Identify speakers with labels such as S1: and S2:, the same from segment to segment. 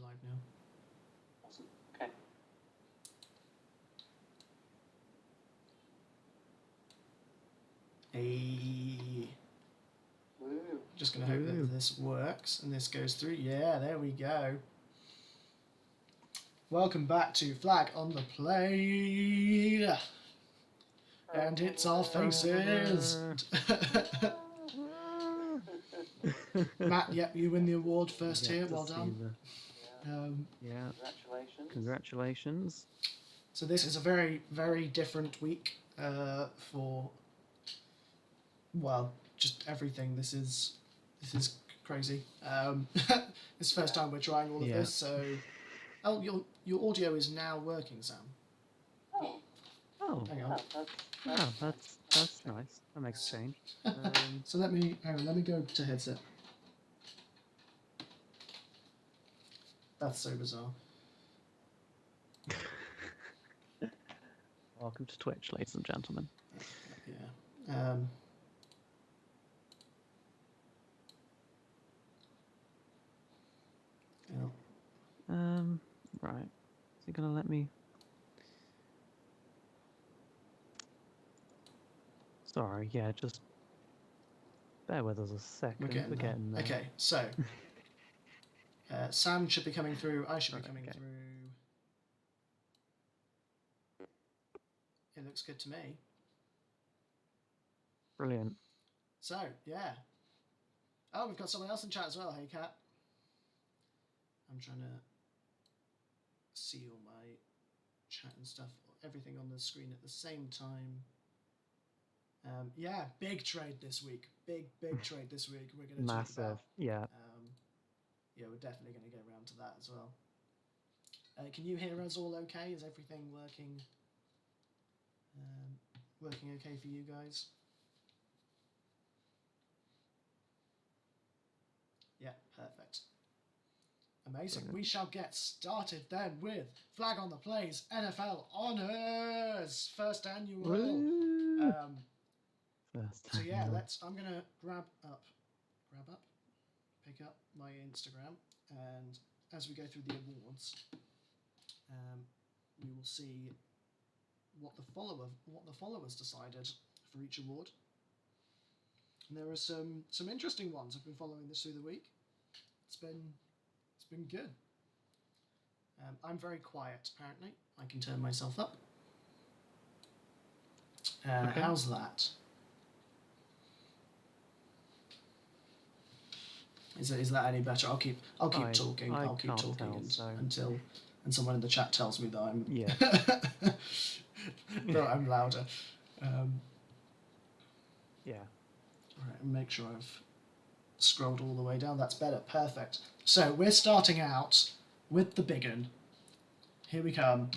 S1: live now.
S2: Awesome. Okay.
S1: Hey.
S2: Woo.
S1: Just going to hope that this works and this goes through. Yeah, there we go. Welcome back to Flag on the Play. And it's our faces. Matt, yep, you win the award first here. Well done.
S2: Yeah. Congratulations.
S3: Congratulations.
S1: So this is a very, very different week for, well, just everything. This is crazy. It's the first time we're trying all of this. So, oh, your audio is now working, Sam.
S2: Oh,
S3: Oh,
S1: Hang on.
S3: that's nice. That makes a change.
S1: So let me go to headset. That's so bizarre.
S3: Welcome to Twitch, ladies and gentlemen.
S1: Yeah.
S3: Right. Is he gonna let me? Sorry. Yeah. Just bear with us a second.
S1: We're getting there. Okay. So. Sam should be coming through. I should be coming through. It looks good to me.
S3: Brilliant.
S1: So, yeah. Oh, we've got someone else in chat as well. Hey, Kat. I'm trying to see all my chat and stuff, everything on the screen at the same time. Yeah, big trade this week. Big trade this week. We're going to talk about.
S3: Yeah.
S1: Yeah, we're definitely going to get around to that as well. Can you hear us all okay? Is everything working okay for you guys? Yeah, perfect. Amazing. We shall get started then with Flag on the Plays NFL Honors first annual. So yeah, I'm gonna pick up my Instagram, and as we go through the awards, we will see what the followers decided for each award. And there are some interesting ones. I've been following this through the week. It's been good. I'm very quiet, apparently. I can turn myself up. Okay. How's that? Is that any better? I'll keep talking. I'll keep talking until someone in the chat tells me that I'm that I'm louder.
S3: Yeah.
S1: All right, and make sure I've scrolled all the way down. That's better. Perfect. So we're starting out with the big one. Here we come.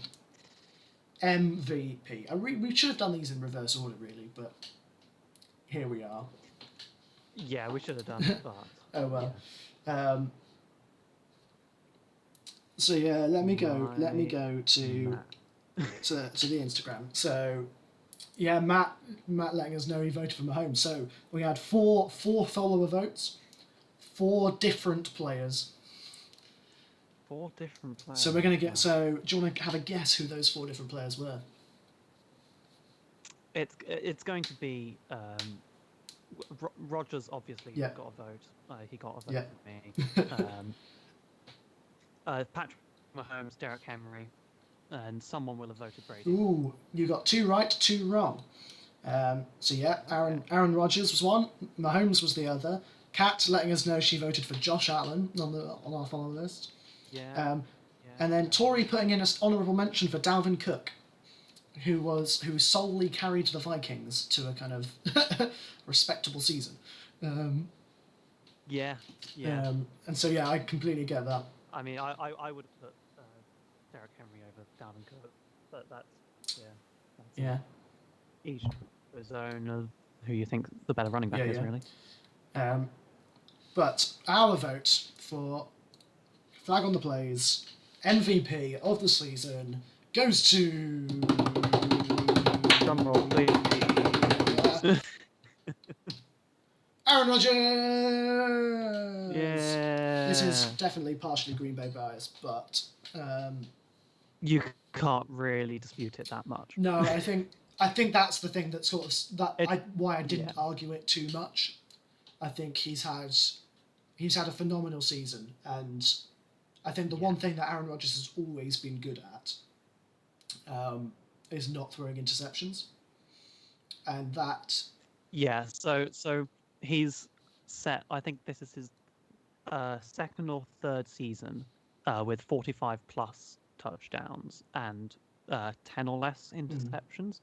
S1: MVP. We should have done these in reverse order, really, but here we are.
S3: Yeah, we should have done that.
S1: Oh well. Yeah. So yeah, let me go to the Instagram. So yeah, Matt letting us know he voted for Mahomes. So we had four follower votes, 4 different players.
S3: 4 different players.
S1: So we're gonna get. So do you want to have a guess who those 4 different players were?
S3: It's going to be Rogers. Obviously, got a vote. He got a vote from me. Patrick Mahomes, Derrick Henry, and someone will have voted Brady.
S1: Ooh, you got 2 right, 2 wrong. So yeah, Aaron Rodgers was one, Mahomes was the other. Kat letting us know she voted for Josh Allen on our follow list.
S3: Yeah.
S1: And then Tori putting in an honourable mention for Dalvin Cook, who solely carried the Vikings to a kind of respectable season.
S3: Yeah.
S1: And so yeah, I completely get that.
S3: I mean, I would have put Derrick Henry over Dalvin Cook, but that's each his own of who you think the better running back is, really.
S1: But our vote for Flag on the Plays MVP of the season goes to.
S3: Drum roll, please.
S1: Aaron Rodgers.
S3: Yeah.
S1: This is definitely partially Green Bay bias, but
S3: You can't really dispute it that much.
S1: no, I think that's the thing that sort of why I didn't
S3: yeah.
S1: argue it too much. I think he's had a phenomenal season, and I think the one thing that Aaron Rodgers has always been good at is not throwing interceptions, and that.
S3: Yeah. So he's set. I think this is his second or third season with 45 plus touchdowns and 10 or less interceptions.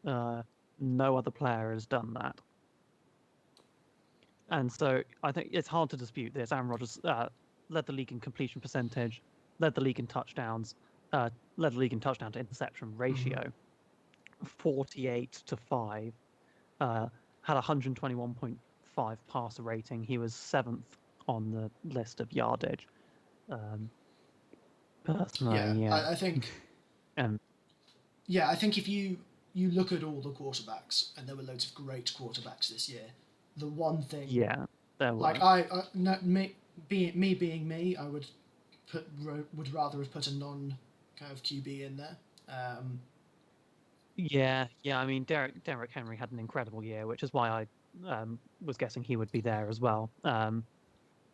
S3: No other player has done that. And so I think it's hard to dispute this. Aaron Rodgers led the league in completion percentage, led the league in touchdowns, led the league in touchdown to interception ratio, 48-5, had 121.5 passer rating. He was 7th on the list of yardage. Personally,
S1: I think. Yeah, I think if you look at all the quarterbacks, and there were loads of great quarterbacks this year, the one thing.
S3: Yeah, there were.
S1: Like me being me, I would rather have put a non kind of QB in there.
S3: Yeah. I mean, Derrick Henry had an incredible year, which is why I was guessing he would be there as well.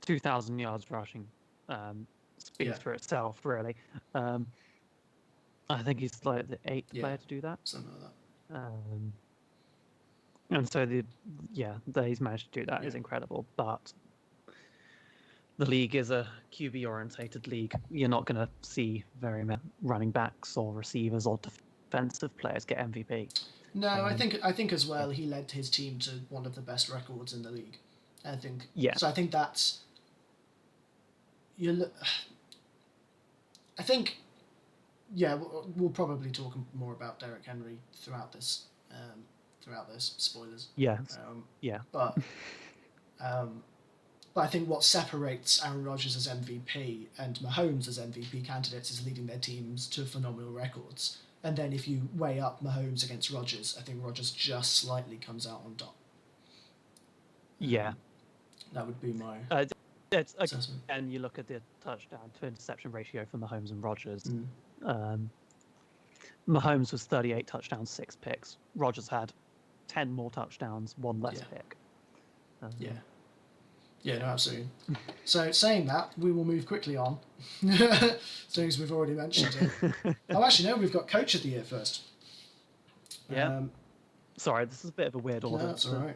S3: 2,000 yards rushing speaks for itself, really. I think he's like the 8th player to do that.
S1: Something like that.
S3: And so that he's managed to do that is incredible. But the league is a QB-orientated league. You're not going to see very many running backs or receivers or defensive players get MVP.
S1: No, I think as well he led his team to one of the best records in the league. I think.
S3: Yeah.
S1: So I think that's. I think. Yeah, we'll probably talk more about Derrick Henry throughout this. Spoilers.
S3: Yes.
S1: But I think what separates Aaron Rodgers as MVP and Mahomes as MVP candidates is leading their teams to phenomenal records. And then if you weigh up Mahomes against Rodgers, I think Rodgers just slightly comes out on top.
S3: Yeah.
S1: That would be my assessment.
S3: And you look at the touchdown to interception ratio for Mahomes and Rodgers. Mahomes was 38 touchdowns, 6 picks. Rodgers had 10 more touchdowns, 1 less pick.
S1: No, absolutely. So saying that, we will move quickly on. Things we've already mentioned it. Oh, actually, no, we've got Coach of the Year first.
S3: Yeah. Sorry, this is a bit of a weird order.
S1: No, that's all right.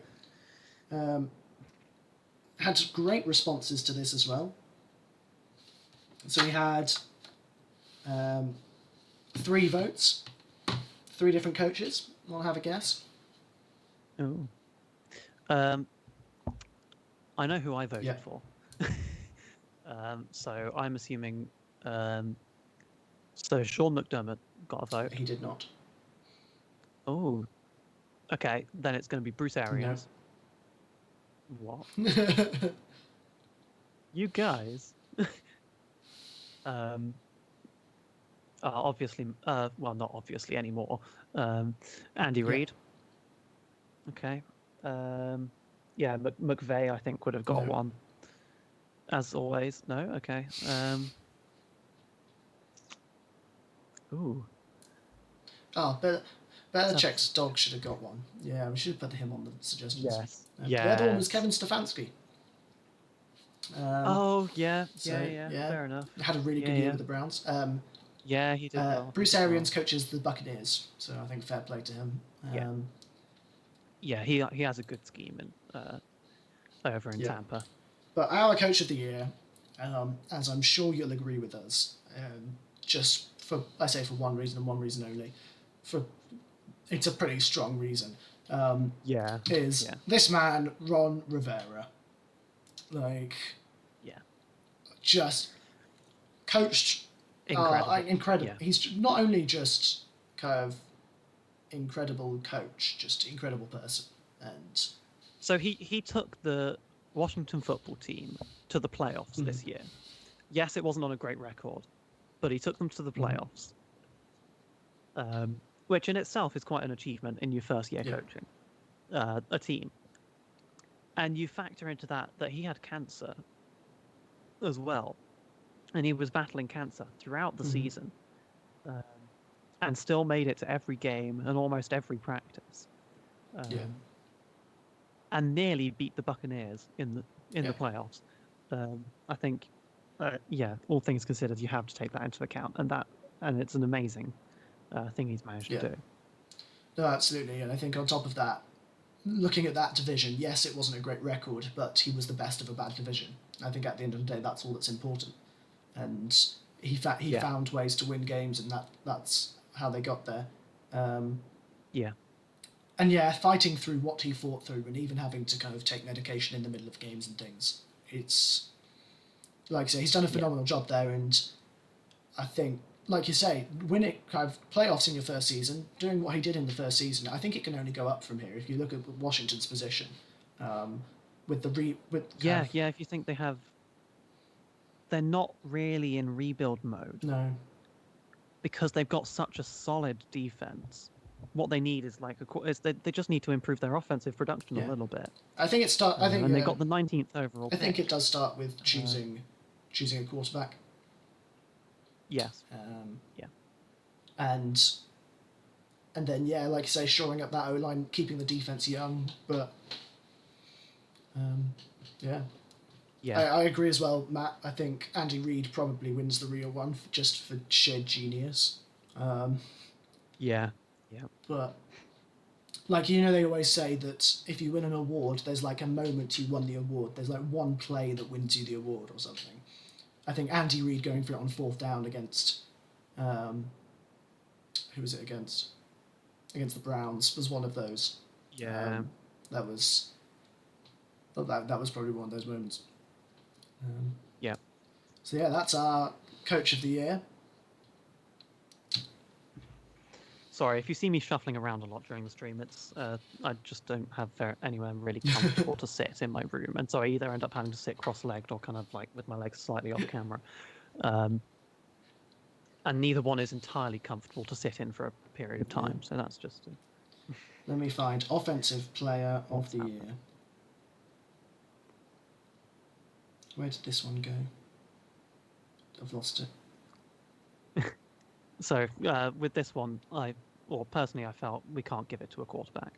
S1: Had great responses to this as well. So we had 3 votes, 3 different coaches. Want to have a guess?
S3: Oh. I know who I voted for. So I'm assuming. So Sean McDermott got a vote.
S1: He did not.
S3: Oh. Okay, then it's going to be Bruce Arians.
S1: No.
S3: What? You guys. Obviously, well, not obviously anymore. Andy Reid. Okay. McVay, I think, would have got one. As always. No? Okay. Ooh.
S1: Oh, Belichick's dog should have got one. Yeah, we should have put him on the suggestions.
S3: Yes.
S1: The other one was Kevin Stefanski.
S3: Yeah, fair enough.
S1: Had a really good year with the Browns.
S3: Yeah, he did well.
S1: Bruce Arians coaches the Buccaneers, so I think fair play to him.
S3: He has a good scheme over in Tampa.
S1: But our Coach of the Year, as I'm sure you'll agree with us, just for one reason and one reason only, it's a pretty strong reason. This man, Ron Rivera. Just coached incredible.
S3: Yeah.
S1: He's not only just kind of incredible coach, just incredible person. And
S3: so he took the Washington football team to the playoffs this year. Yes, it wasn't on a great record, but he took them to the playoffs, which in itself is quite an achievement in your first year coaching a team. And you factor into that he had cancer as well, and he was battling cancer throughout the season, and still made it to every game and almost every practice, and nearly beat the Buccaneers in the playoffs. I think, all things considered, you have to take that into account, and it's an amazing thing he's managed to do.
S1: No, absolutely, and I think on top of that, looking at that division, yes, it wasn't a great record, but he was the best of a bad division. I think at the end of the day, that's all that's important. And he found ways to win games, and that's how they got there. And fighting through what he fought through, and even having to kind of take medication in the middle of games and things. It's, like I say, he's done a phenomenal job there, and I think, like you say, winning kind of playoffs in your first season, doing what he did in the first season, I think it can only go up from here. If you look at Washington's position, with the
S3: if you think they're not really in rebuild mode.
S1: No.
S3: Because they've got such a solid defense. What they need is they just need to improve their offensive production a little bit.
S1: I think
S3: and they got the 19th overall.
S1: I think it does start with choosing a quarterback.
S3: Yes.
S1: And then like you say, shoring up that O line, keeping the defense young, but I agree as well, Matt. I think Andy Reid probably wins the real one just for sheer genius. But like they always say that if you win an award, there's like a moment you won the award. There's like one play that wins you the award or something. I think Andy Reid going for it on 4th down against, who was it against? Against the Browns was one of those. That was probably one of those moments. So that's our coach of the year.
S3: Sorry, if you see me shuffling around a lot during the stream, it's I just don't have anywhere really comfortable to sit in my room, and so I either end up having to sit cross-legged or kind of like with my legs slightly off camera, and neither one is entirely comfortable to sit in for a period of time. So that's just.
S1: Let me find offensive player of the year. Where did this one go? I've lost it.
S3: So with this one, personally, I felt we can't give it to a quarterback.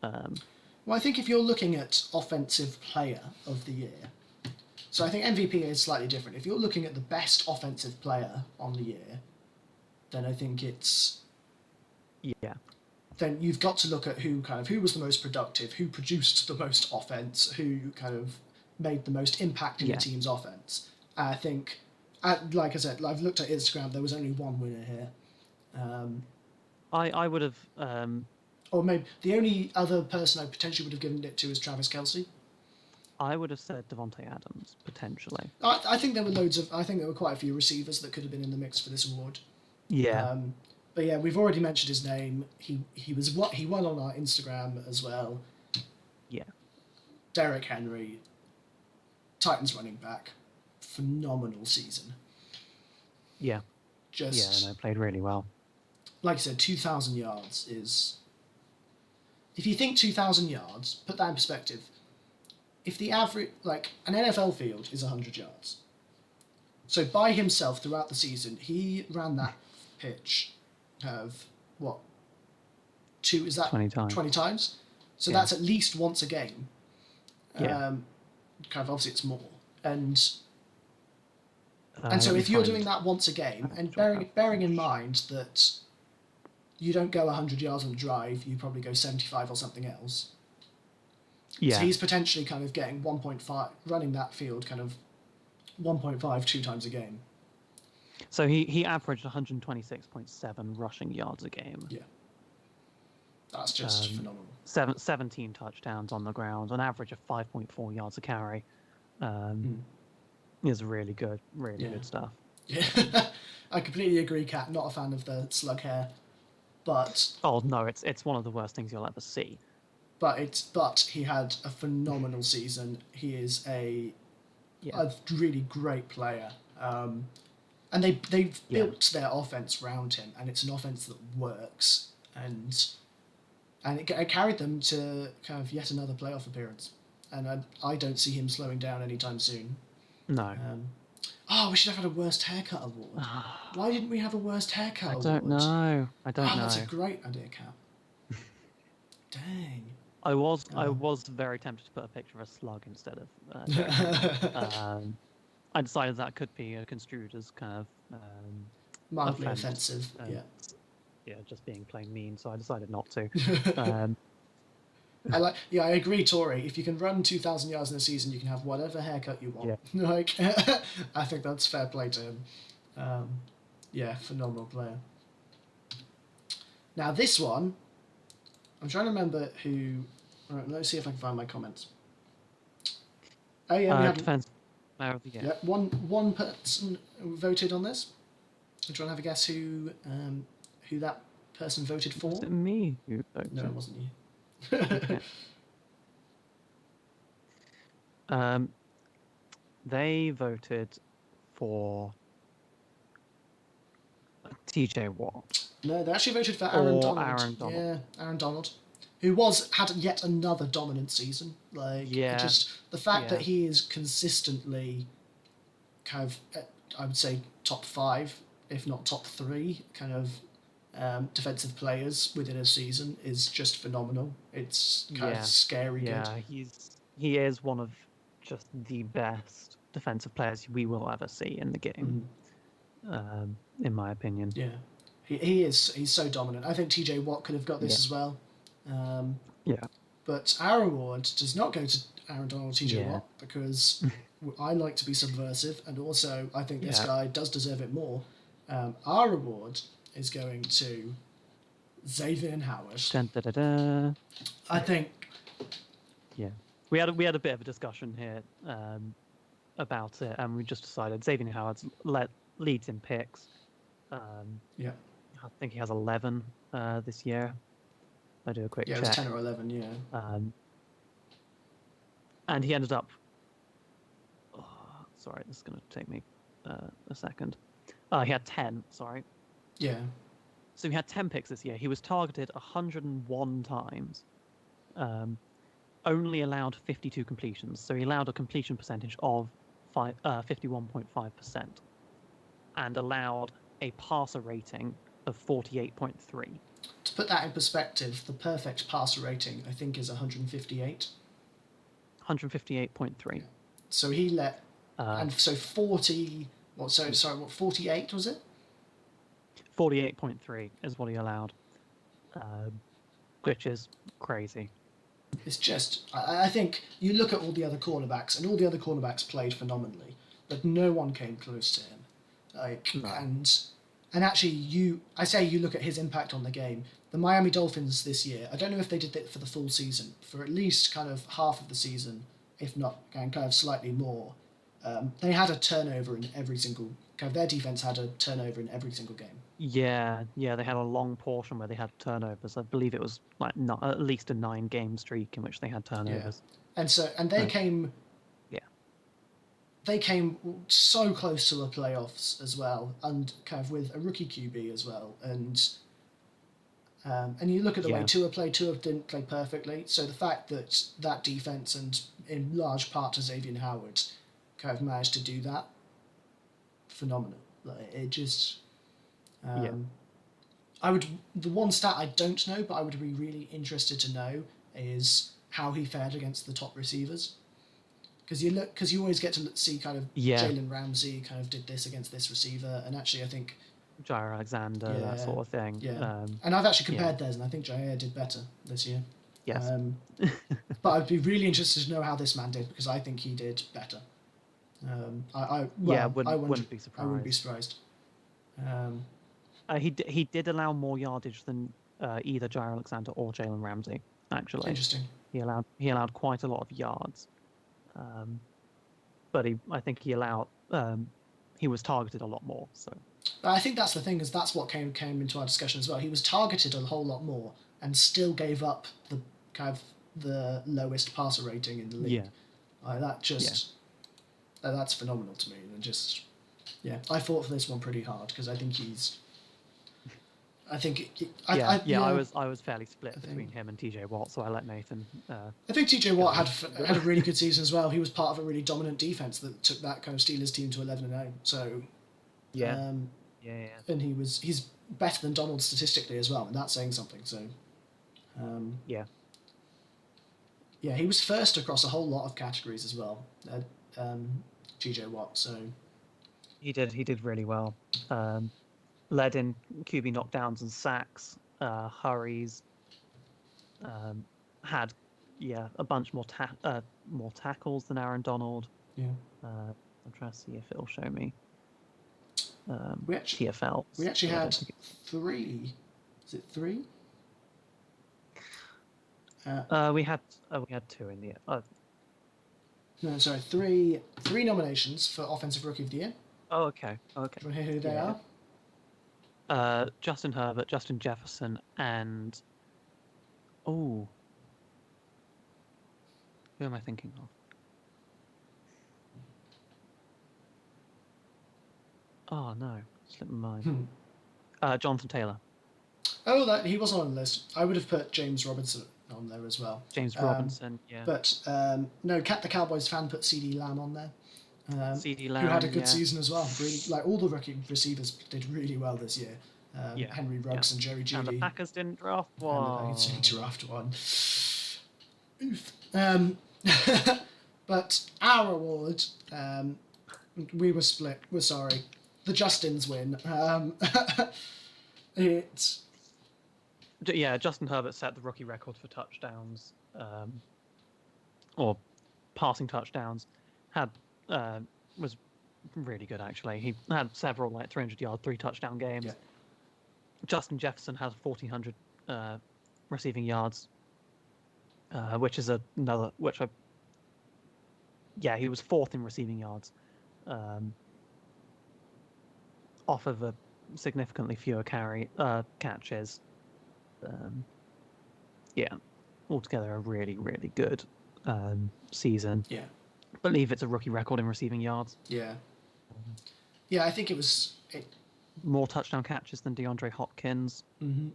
S1: Well, I think if you're looking at offensive player of the year, so I think MVP is slightly different. If you're looking at the best offensive player on the year, then I think it's then you've got to look at who was the most productive, who produced the most offense, who kind of made the most impact in the team's offense. I think, like I said, I've looked at Instagram. There was only one winner here.
S3: I would have.
S1: Or maybe the only other person I potentially would have given it to is Travis Kelce.
S3: I would have said Devontae Adams potentially.
S1: I think there were I think there were quite a few receivers that could have been in the mix for this award.
S3: Yeah.
S1: But we've already mentioned his name. He won on our Instagram as well.
S3: Yeah.
S1: Derrick Henry, Titans running back, phenomenal season.
S3: Yeah. Played really well.
S1: Like I said, 2,000 yards is. If you think 2,000 yards, put that in perspective. If the average, an NFL field is 100 yards. So by himself throughout the season, he ran that pitch of
S3: 20 times.
S1: 20 times? So that's at least once a game. Obviously it's more. And so if you're doing that once a game, and bearing in mind that you don't go 100 yards on the drive, you probably go 75 or something else.
S3: Yeah.
S1: So he's potentially kind of getting 1.5, running that field kind of 1.5, 2 times a game.
S3: So he averaged 126.7 rushing yards a game.
S1: Yeah. That's just phenomenal.
S3: 17 touchdowns on the ground, an average of 5.4 yards a carry. Is really good, good stuff. Yeah,
S1: I completely agree, Kat. Not a fan of the slug hair, but
S3: no, it's one of the worst things you'll ever see.
S1: But he had a phenomenal season. He is a really great player, and they've built their offense around him, and it's an offense that works, and it carried them to kind of yet another playoff appearance. and I don't see him slowing down anytime soon.
S3: No.
S1: We should have had a worst haircut award. Why didn't we have a worst haircut award?
S3: I don't know.
S1: That's a great idea, Cap. Dang.
S3: I was very tempted to put a picture of a slug instead of. Jerry. I decided that could be construed as kind of
S1: mildly offensive.
S3: Yeah, just being plain mean. So I decided not to.
S1: I agree, Tori. If you can run 2,000 yards in a season, you can have whatever haircut you want.
S3: Yeah.
S1: I think that's fair play to him. Phenomenal player. Now this one, I'm trying to remember who. All right, let's see if I can find my comments. Oh yeah, we had
S3: defense player of the year.
S1: Yeah, one person voted on this. I'm trying to have a guess who that person voted for.
S3: Was it me who voted?
S1: No, it wasn't you.
S3: They voted for TJ Watt.
S1: No, they actually voted for Aaron Donald.
S3: Aaron Donald.
S1: Yeah, Aaron Donald, who had yet another dominant season. Just the fact that he is consistently kind of, I would say, top 5, if not top 3, kind of defensive players within a season is just phenomenal. It's kind of scary good.
S3: Yeah, he is one of just the best defensive players we will ever see in the game, in my opinion.
S1: Yeah, he is. He's so dominant. I think TJ Watt could have got this as well. But our award does not go to Aaron Donald, TJ Watt, because I like to be subversive, and also I think this guy does deserve it more. Our award is going to Xavier Howard.
S3: Dun, da, da, da.
S1: I think.
S3: Yeah, we had a bit of a discussion here about it, and we just decided Xavier Howard leads in picks. I think he has 11 this year. I do a quick check.
S1: Yeah, it was 10 or 11. Yeah.
S3: And he ended up. Sorry, this is going to take me a second. He had 10. Sorry.
S1: Yeah.
S3: So he had 10 picks this year. He was targeted 101 times. Only allowed 52 completions. So he allowed a completion percentage of 51.5%, and allowed a passer rating of 48.3.
S1: To put that in perspective, the perfect passer rating, I think, is 158.
S3: 158.3.
S1: Yeah. So he let, and so 40. What? So sorry, what? 48 was it?
S3: 48.3 is what he allowed, which is crazy.
S1: It's just, I think you look at all the other cornerbacks, and all the other cornerbacks played phenomenally, but no one came close to him.
S3: No.
S1: And actually, you look at his impact on the game. The Miami Dolphins this year, I don't know if they did it for the full season, for at least kind of half of the season, if not kind of slightly more. They had a turnover in every single. Their defense had a turnover in every single game.
S3: Yeah, they had a long portion where they had turnovers. I believe it was like at least a 9-game streak in which they had turnovers.
S1: Yeah. And they came.
S3: Yeah.
S1: They came so close to the playoffs as well, and kind of with a rookie QB as well, and you look at the way Tua didn't play perfectly. So the fact that that defense, and in large part to Xavier Howard, kind of managed to do that, phenomenal. It just. The one stat I don't know, but I would be really interested to know, is how he fared against the top receivers. Because you always get to see kind of Jalen Ramsey kind of did this against this receiver, and actually I think
S3: Jair Alexander, that sort of thing.
S1: Yeah. And I've actually compared theirs, and I think Jair did better this year.
S3: Yes.
S1: But I'd be really interested to know how this man did, because I think he did better. I wouldn't be surprised. I wouldn't be surprised.
S3: He did allow more yardage than either Jair Alexander or Jalen Ramsey. Actually,
S1: interesting.
S3: He allowed quite a lot of yards, but I think he was targeted a lot more. So.
S1: But I think that's the thing, is that's what came into our discussion as well. He was targeted a whole lot more and still gave up the kind of the lowest passer rating in the league. That's phenomenal to me. And I fought for this one pretty hard, because I think he's. I think.
S3: I was fairly split
S1: I think-
S3: between him and TJ Watt, so I let Nathan.
S1: I think TJ Watt
S3: Yeah.
S1: had a really good season as well. He was part of a really dominant defense that took that kind of Steelers team to 11-0. So
S3: Yeah.
S1: and he's better than Donald statistically as well, and that's saying something. So
S3: Yeah.
S1: yeah, he was first across a whole lot of categories as well. TJ Watt. So
S3: He did really well. Led in QB knockdowns and sacks, hurries. Had a bunch more tackles than Aaron Donald.
S1: yeah,
S3: I'm trying to see if it'll show me.
S1: we actually
S3: TFL.
S1: had 3. Is it 3?
S3: We had 2 in the end.
S1: No, sorry, 3 nominations for Offensive Rookie of the Year.
S3: Oh, okay.
S1: Do you want to hear who they
S3: Yeah.
S1: are?
S3: Justin Herbert, Justin Jefferson, and who am I thinking of? Oh no, slipped my mind. Jonathan Taylor.
S1: Oh, he wasn't on the list. I would have put James Robinson on there as well.
S3: James Robinson, yeah.
S1: But no, the Cowboys fan put CD Lamb on there.
S3: CD Lamb,
S1: who had a good season as well. Really, like all the rookie receivers did really well this year. Henry Ruggs and Jerry Jeudy.
S3: And the Packers didn't draft one.
S1: And the Packers didn't draft one. Oof. But our award, we were split. We're sorry. The Justins win.
S3: Justin Herbert set the rookie record for touchdowns, or passing touchdowns. Was really good actually. He had several 300-yard, 3-touchdown games.
S1: Yeah.
S3: Justin Jefferson has 1,400 receiving yards, which is another. He was 4th in receiving yards, off of a significantly fewer catches. Altogether a really, really good season.
S1: Yeah.
S3: I believe it's a rookie record in receiving yards.
S1: Yeah. Yeah, I think it was.
S3: More touchdown catches than DeAndre Hopkins.
S1: Mm-hmm.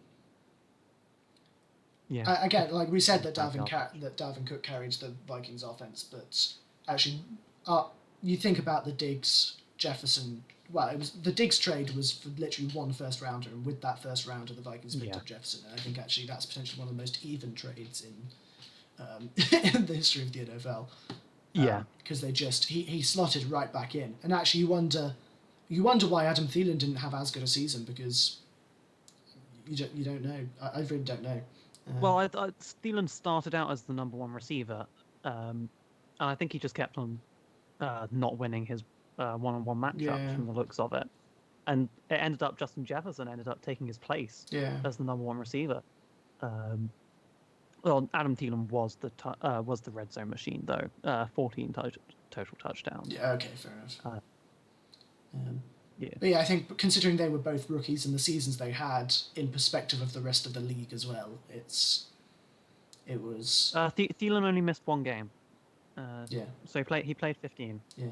S3: Yeah.
S1: Again, like we said that Dalvin Cook carried the Vikings offense, but actually, you think about the Diggs Jefferson. Well, it was the Diggs trade was for literally 1 first rounder, and with that first rounder, the Vikings picked up Jefferson. And I think actually that's potentially one of the most even trades in the history of the NFL. Because they he slotted right back in, and actually you wonder why Adam Thielen didn't have as good a season, because you don't know. I really don't know.
S3: Thielen started out as the number 1 receiver, and I think he just kept on not winning his one-on-one matchup from the looks of it, and it ended up Justin Jefferson ended up taking his place as the number 1 receiver. Adam Thielen was the red zone machine though. 14 total touchdowns.
S1: Yeah. Okay. Fair enough.
S3: Yeah.
S1: But I think considering they were both rookies and the seasons they had in perspective of the rest of the league as well, it was.
S3: Thielen only missed 1 game. So he played 15.
S1: Yeah.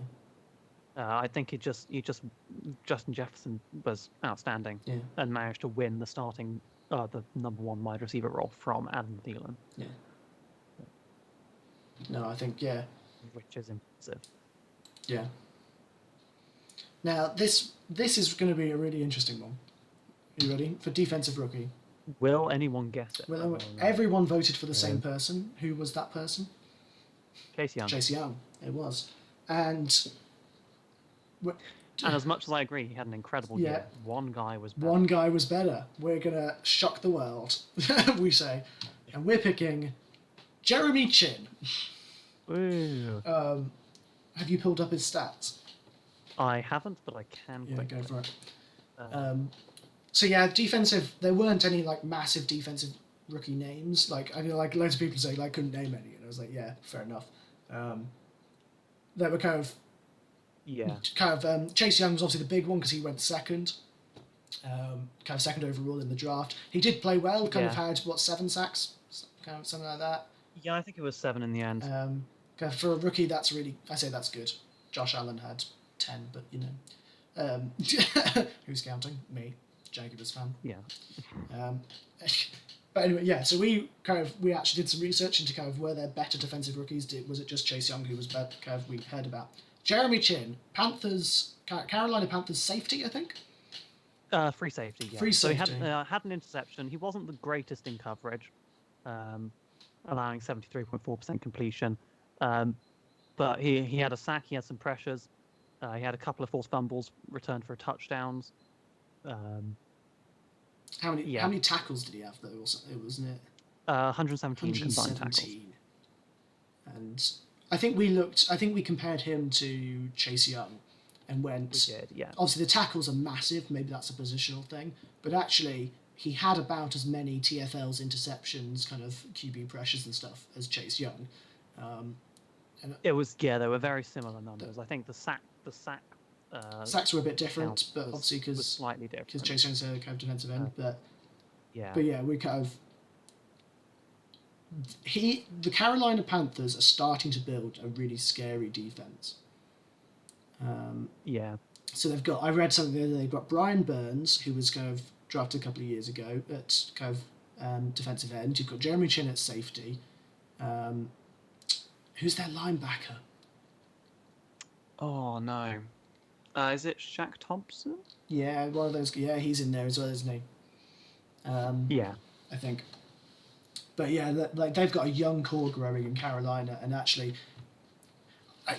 S3: I think Justin Jefferson was outstanding and managed to win the number 1 wide receiver role from Adam Thielen.
S1: Yeah. No, I think
S3: which is impressive.
S1: Yeah. Now this is going to be a really interesting one. Are you ready for defensive rookie?
S3: Will anyone guess it?
S1: Well, everyone voted for the same person. Who was that person?
S3: Chase Young.
S1: Chase Young. It was, and
S3: as much as I agree, he had an incredible year. One guy was better.
S1: One guy was better. We're gonna shock the world, we say, and we're picking Jeremy Chin.
S3: Ooh.
S1: Have you pulled up his stats?
S3: I haven't, but I can.
S1: Yeah, go for it. So defensive. There weren't any massive defensive rookie names. Loads of people say couldn't name any, and I was like, yeah, fair enough. They were kind of Chase Young was obviously the big one because he went second, kind of second overall in the draft. He did play well. Kind of had 7 sacks, kind of something like that.
S3: Yeah, I think it was 7 in the end.
S1: For a rookie, that's that's good. Josh Allen had 10, but who's counting? Me. Jaguars fan.
S3: Yeah.
S1: Um, but anyway, yeah. So we actually did some research into kind of were there better defensive rookies? Was it just Chase Young who was kind of we heard about? Jeremy Chin, Carolina Panthers safety, I think.
S3: Free safety. Yeah.
S1: Free
S3: So he
S1: safety.
S3: had an interception. He wasn't the greatest in coverage, allowing 73.4% completion. But he had a sack. He had some pressures. He had a couple of forced fumbles returned for touchdowns.
S1: How many tackles did he have though? It wasn't it
S3: 117 combined tackles.
S1: And I think we compared him to Chase Young, and went.
S3: We did, yeah.
S1: Obviously, the tackles are massive. Maybe that's a positional thing, but actually, he had about as many TFLs, interceptions, kind of QB pressures and stuff as Chase Young.
S3: They were very similar numbers. I think the sack
S1: sacks were a bit different, but obviously
S3: was slightly different
S1: because Chase Young's a kind of defensive end. But
S3: yeah,
S1: we kind of the Carolina Panthers are starting to build a really scary defense.
S3: Yeah.
S1: So they've got. I read something the other day. They've got Brian Burns, who was kind of drafted a couple of years ago at kind of defensive end. You've got Jeremy Chin at safety. Who's their linebacker?
S3: Oh no. Is it Shaq Thompson?
S1: Yeah, one of those. Yeah, he's in there as well, isn't he?
S3: Yeah.
S1: I think. But yeah, they've got a young core growing in Carolina, and actually,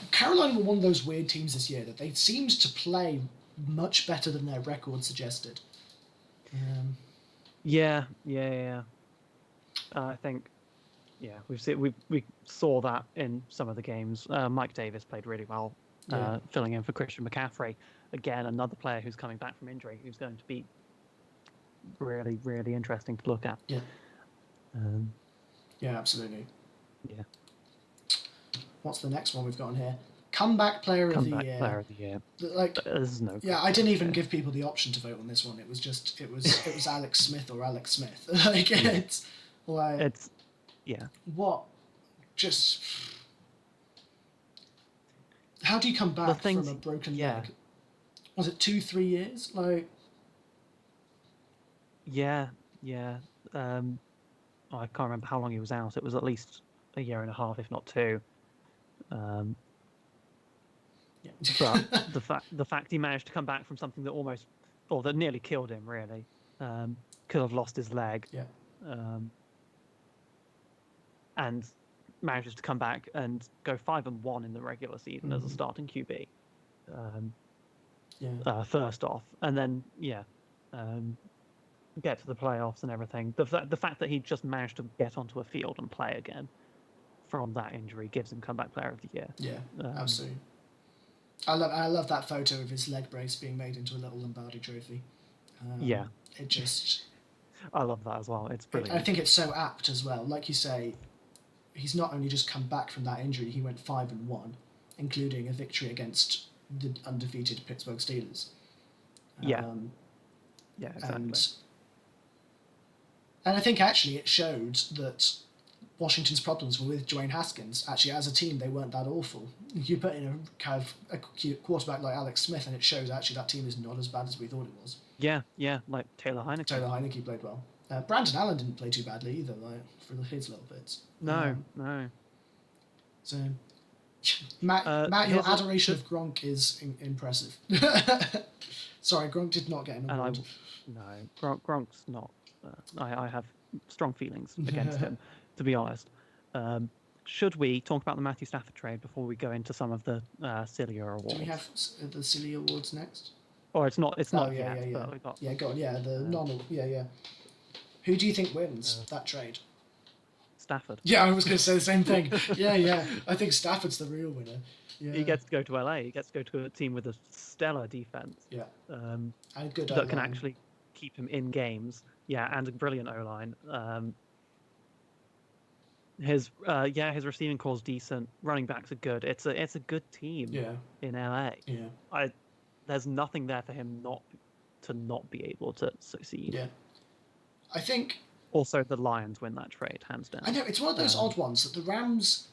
S1: Carolina were one of those weird teams this year that they seemed to play much better than their record suggested.
S3: Yeah. I think. Yeah, we saw that in some of the games. Mike Davis played really well, filling in for Christian McCaffrey. Again, another player who's coming back from injury, who's going to be really, really interesting to look at.
S1: Yeah.
S3: Yeah,
S1: absolutely.
S3: Yeah.
S1: What's the next one we've got on here? Comeback Player of the Year.
S3: Player of the Year.
S1: There's
S3: no.
S1: Yeah, I didn't even give people the option to vote on this one. It was Alex Smith or Alex Smith. It's.
S3: Yeah.
S1: What? Just. How do you come back from a broken leg? Was it 2-3 years?
S3: Yeah. I can't remember how long he was out. It was at least a year and a half, if not 2. But the fact he managed to come back from something that nearly killed him, really, could have lost his leg.
S1: Yeah.
S3: And manages to come back and go 5-1 in the regular season as a starting QB. First off, and then get to the playoffs and everything. The fact that he just managed to get onto a field and play again from that injury gives him Comeback Player of the Year.
S1: Yeah, absolutely. I love that photo of his leg brace being made into a little Lombardi trophy. It just.
S3: I love that as well. It's brilliant.
S1: I think it's so apt as well. Like you say, he's not only just come back from that injury, he went 5-1, including a victory against the undefeated Pittsburgh Steelers.
S3: Yeah, exactly.
S1: And I think actually it showed that Washington's problems were with Dwayne Haskins. Actually, as a team, they weren't that awful. You put in a kind of a quarterback like Alex Smith, and it shows actually that team is not as bad as we thought it was.
S3: Yeah, like Taylor Heineke.
S1: Taylor Heineke played well. Brandon Allen didn't play too badly either, for his little bits.
S3: No.
S1: So, Matt, your adoration of Gronk is impressive. Sorry, Gronk did not get an award.
S3: Gronk's not. I have strong feelings against him, to be honest. Should we talk about the Matthew Stafford trade before we go into some of the sillier awards?
S1: Do we have the silly awards next?
S3: Or it's not yet.
S1: But
S3: we got,
S1: go on. Yeah, the non. Yeah. Who do you think wins that trade?
S3: Stafford.
S1: Yeah, I was going to say the same thing. Yeah. I think Stafford's the real winner. Yeah.
S3: He gets to go to LA. He gets to go to a team with a stellar defense.
S1: Yeah. And good
S3: that can actually keep him in games. Yeah, and a brilliant O-line. His receiving core's decent. Running backs are good. It's a good team. In LA.
S1: Yeah.
S3: There's nothing there for him not be able to succeed.
S1: Yeah. I think.
S3: Also, the Lions win that trade, hands down.
S1: I know it's one of those odd ones that the Rams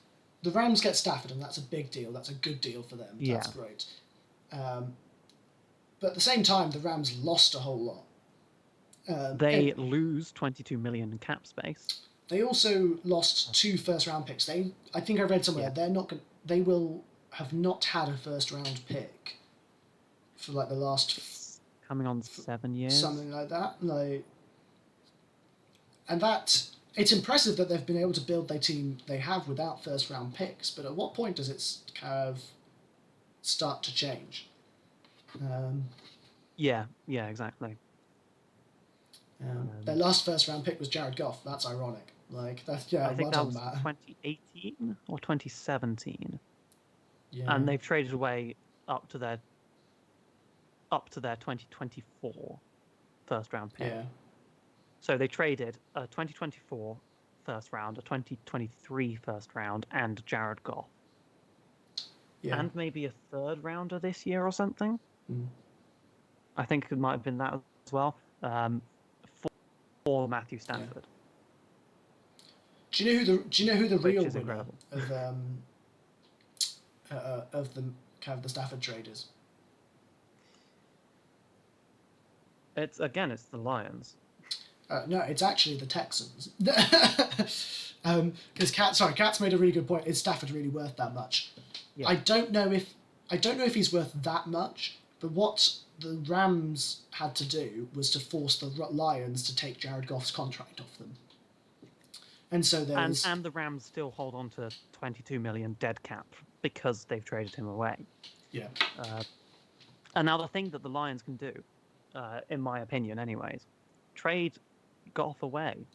S1: get Stafford, and that's a big deal. That's a good deal for them. That's great. But at the same time, the Rams lost a whole lot.
S3: They lose 22 million in cap space.
S1: They also lost 2 first-round picks. I think I read somewhere they will have not had a first-round pick for like the last
S3: coming on 7 years,
S1: something like that. And that it's impressive that they've been able to build their team they have without first-round picks. But at what point does it kind of start to change?
S3: Yeah, exactly.
S1: Their last first-round pick was Jared Goff. That's ironic. Like that's
S3: I think that was
S1: Matt.
S3: 2018 or 2017.
S1: Yeah.
S3: And they've traded away up to their 2024 first-round pick.
S1: Yeah.
S3: So they traded a 2024 first round, a 2023 first round, and Jared Goff. Yeah. And maybe a third rounder this year or something. I think it might have been that as well. For Matthew Stafford.
S1: Do you know who the real winner
S3: incredible.
S1: of the Stafford trade is?
S3: It's the Lions.
S1: No, it's actually the Texans. Because Kat's made a really good point. Is Stafford really worth that much? Yeah. I don't know if he's worth that much. But what the Rams had to do was to force the Lions to take Jared Goff's contract off them. And so
S3: and the Rams still hold on to 22 million dead cap because they've traded him away.
S1: Yeah.
S3: And now the thing that the Lions can do, in my opinion, anyways, trade Goff away.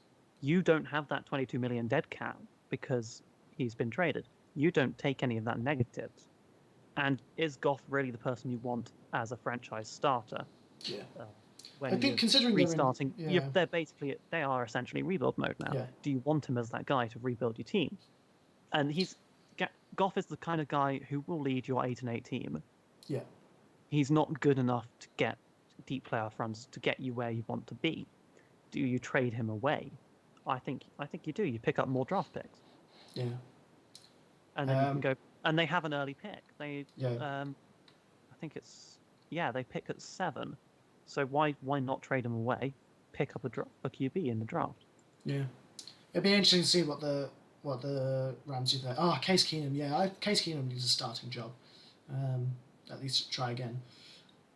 S3: You don't have that 22 million dead cap because he's been traded. You don't take any of that negatives. And is Goff really the person you want as a franchise starter?
S1: Yeah.
S3: When
S1: I think considering
S3: restarting, they are essentially rebuild mode now.
S1: Yeah.
S3: Do you want him as that guy to rebuild your team? And Goff is the kind of guy who will lead your 8-8 team.
S1: Yeah.
S3: He's not good enough to get deep playoff runs to get you where you want to be. Do you trade him away? I think you do. You pick up more draft picks.
S1: Yeah.
S3: And then you can go. And they have an early pick. I think they pick at 7. So why not trade him away? Pick up a QB in the draft.
S1: Yeah, it'd be interesting to see what the Rams do there. Case Keenum. Yeah, Case Keenum needs a starting job. At least try again.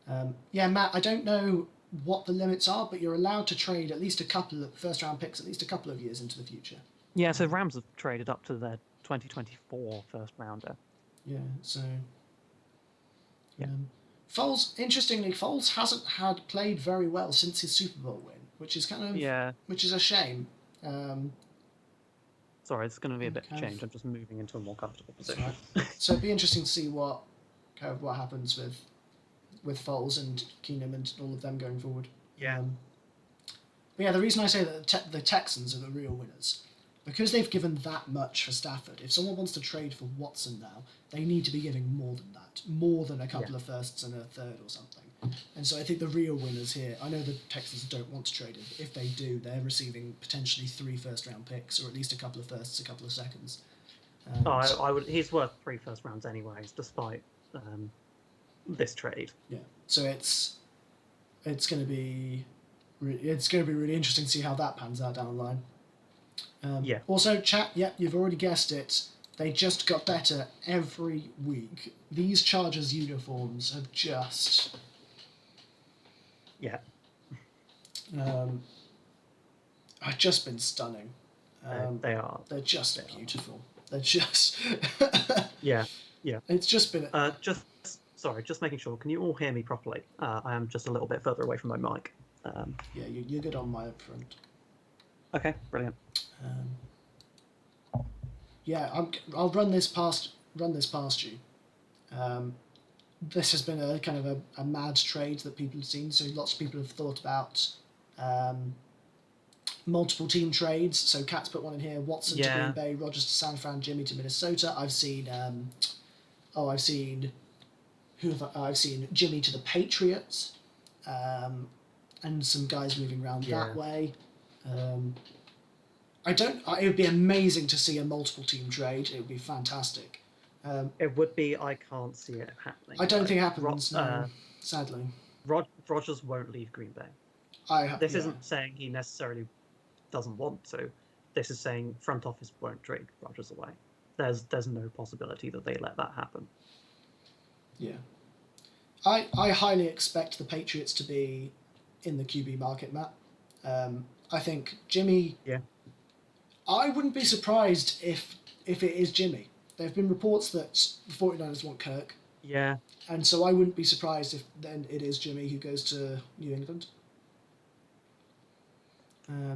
S1: Matt, I don't know what the limits are, but you're allowed to trade at least a couple of first-round picks at least a couple of years into the future.
S3: Yeah, so Rams have traded up to their 2024 first rounder.
S1: Yeah, so. Yeah. Foles hasn't had played very well since his Super Bowl win, which is which is a shame.
S3: Sorry, it's going to be a bit of change. I'm just moving into a more comfortable position.
S1: Right. So it'd be interesting to see what happens with Foles and Keenum and all of them going forward.
S3: Yeah.
S1: But yeah, the reason I say that the Texans are the real winners, because they've given that much for Stafford. If someone wants to trade for Watson now, they need to be giving more than that, more than a couple of firsts and a third or something. And so I think the real winners here, I know the Texans don't want to trade him. If they do, they're receiving potentially 3 first-round picks, or at least a couple of firsts, a couple of seconds.
S3: I would. He's worth 3 first rounds anyways, despite this trade.
S1: Yeah. So it's going to be really interesting to see how that pans out down the line. Also, chat. You've already guessed it. They just got better every week. These Chargers uniforms have just.
S3: Yeah.
S1: Have just been stunning.
S3: They are.
S1: They're just beautiful. They're just.
S3: Yeah.
S1: It's just been.
S3: Just making sure. Can you all hear me properly? I am just a little bit further away from my mic.
S1: Yeah, you're good on my front.
S3: Okay, brilliant.
S1: I'll run this past you. This has been a kind of a mad trade that people have seen. So lots of people have thought about multiple team trades. So Kat's put one in here: Watson to Green Bay, Rodgers to San Fran, Jimmy to Minnesota. I've seen Jimmy to the Patriots, and some guys moving around that way. It would be amazing to see a multiple team trade. It would be fantastic.
S3: It would be. I can't see it happening.
S1: I don't think it happens. Sadly,
S3: Rodgers won't leave Green Bay. This isn't saying he necessarily doesn't want to. This is saying front office won't trade Rodgers away. There's no possibility that they let that happen.
S1: Yeah. I highly expect the Patriots to be in the QB market, Matt. I think Jimmy...
S3: Yeah.
S1: I wouldn't be surprised if it is Jimmy. There have been reports that the 49ers want Kirk.
S3: Yeah.
S1: And so I wouldn't be surprised if then it is Jimmy who goes to New England.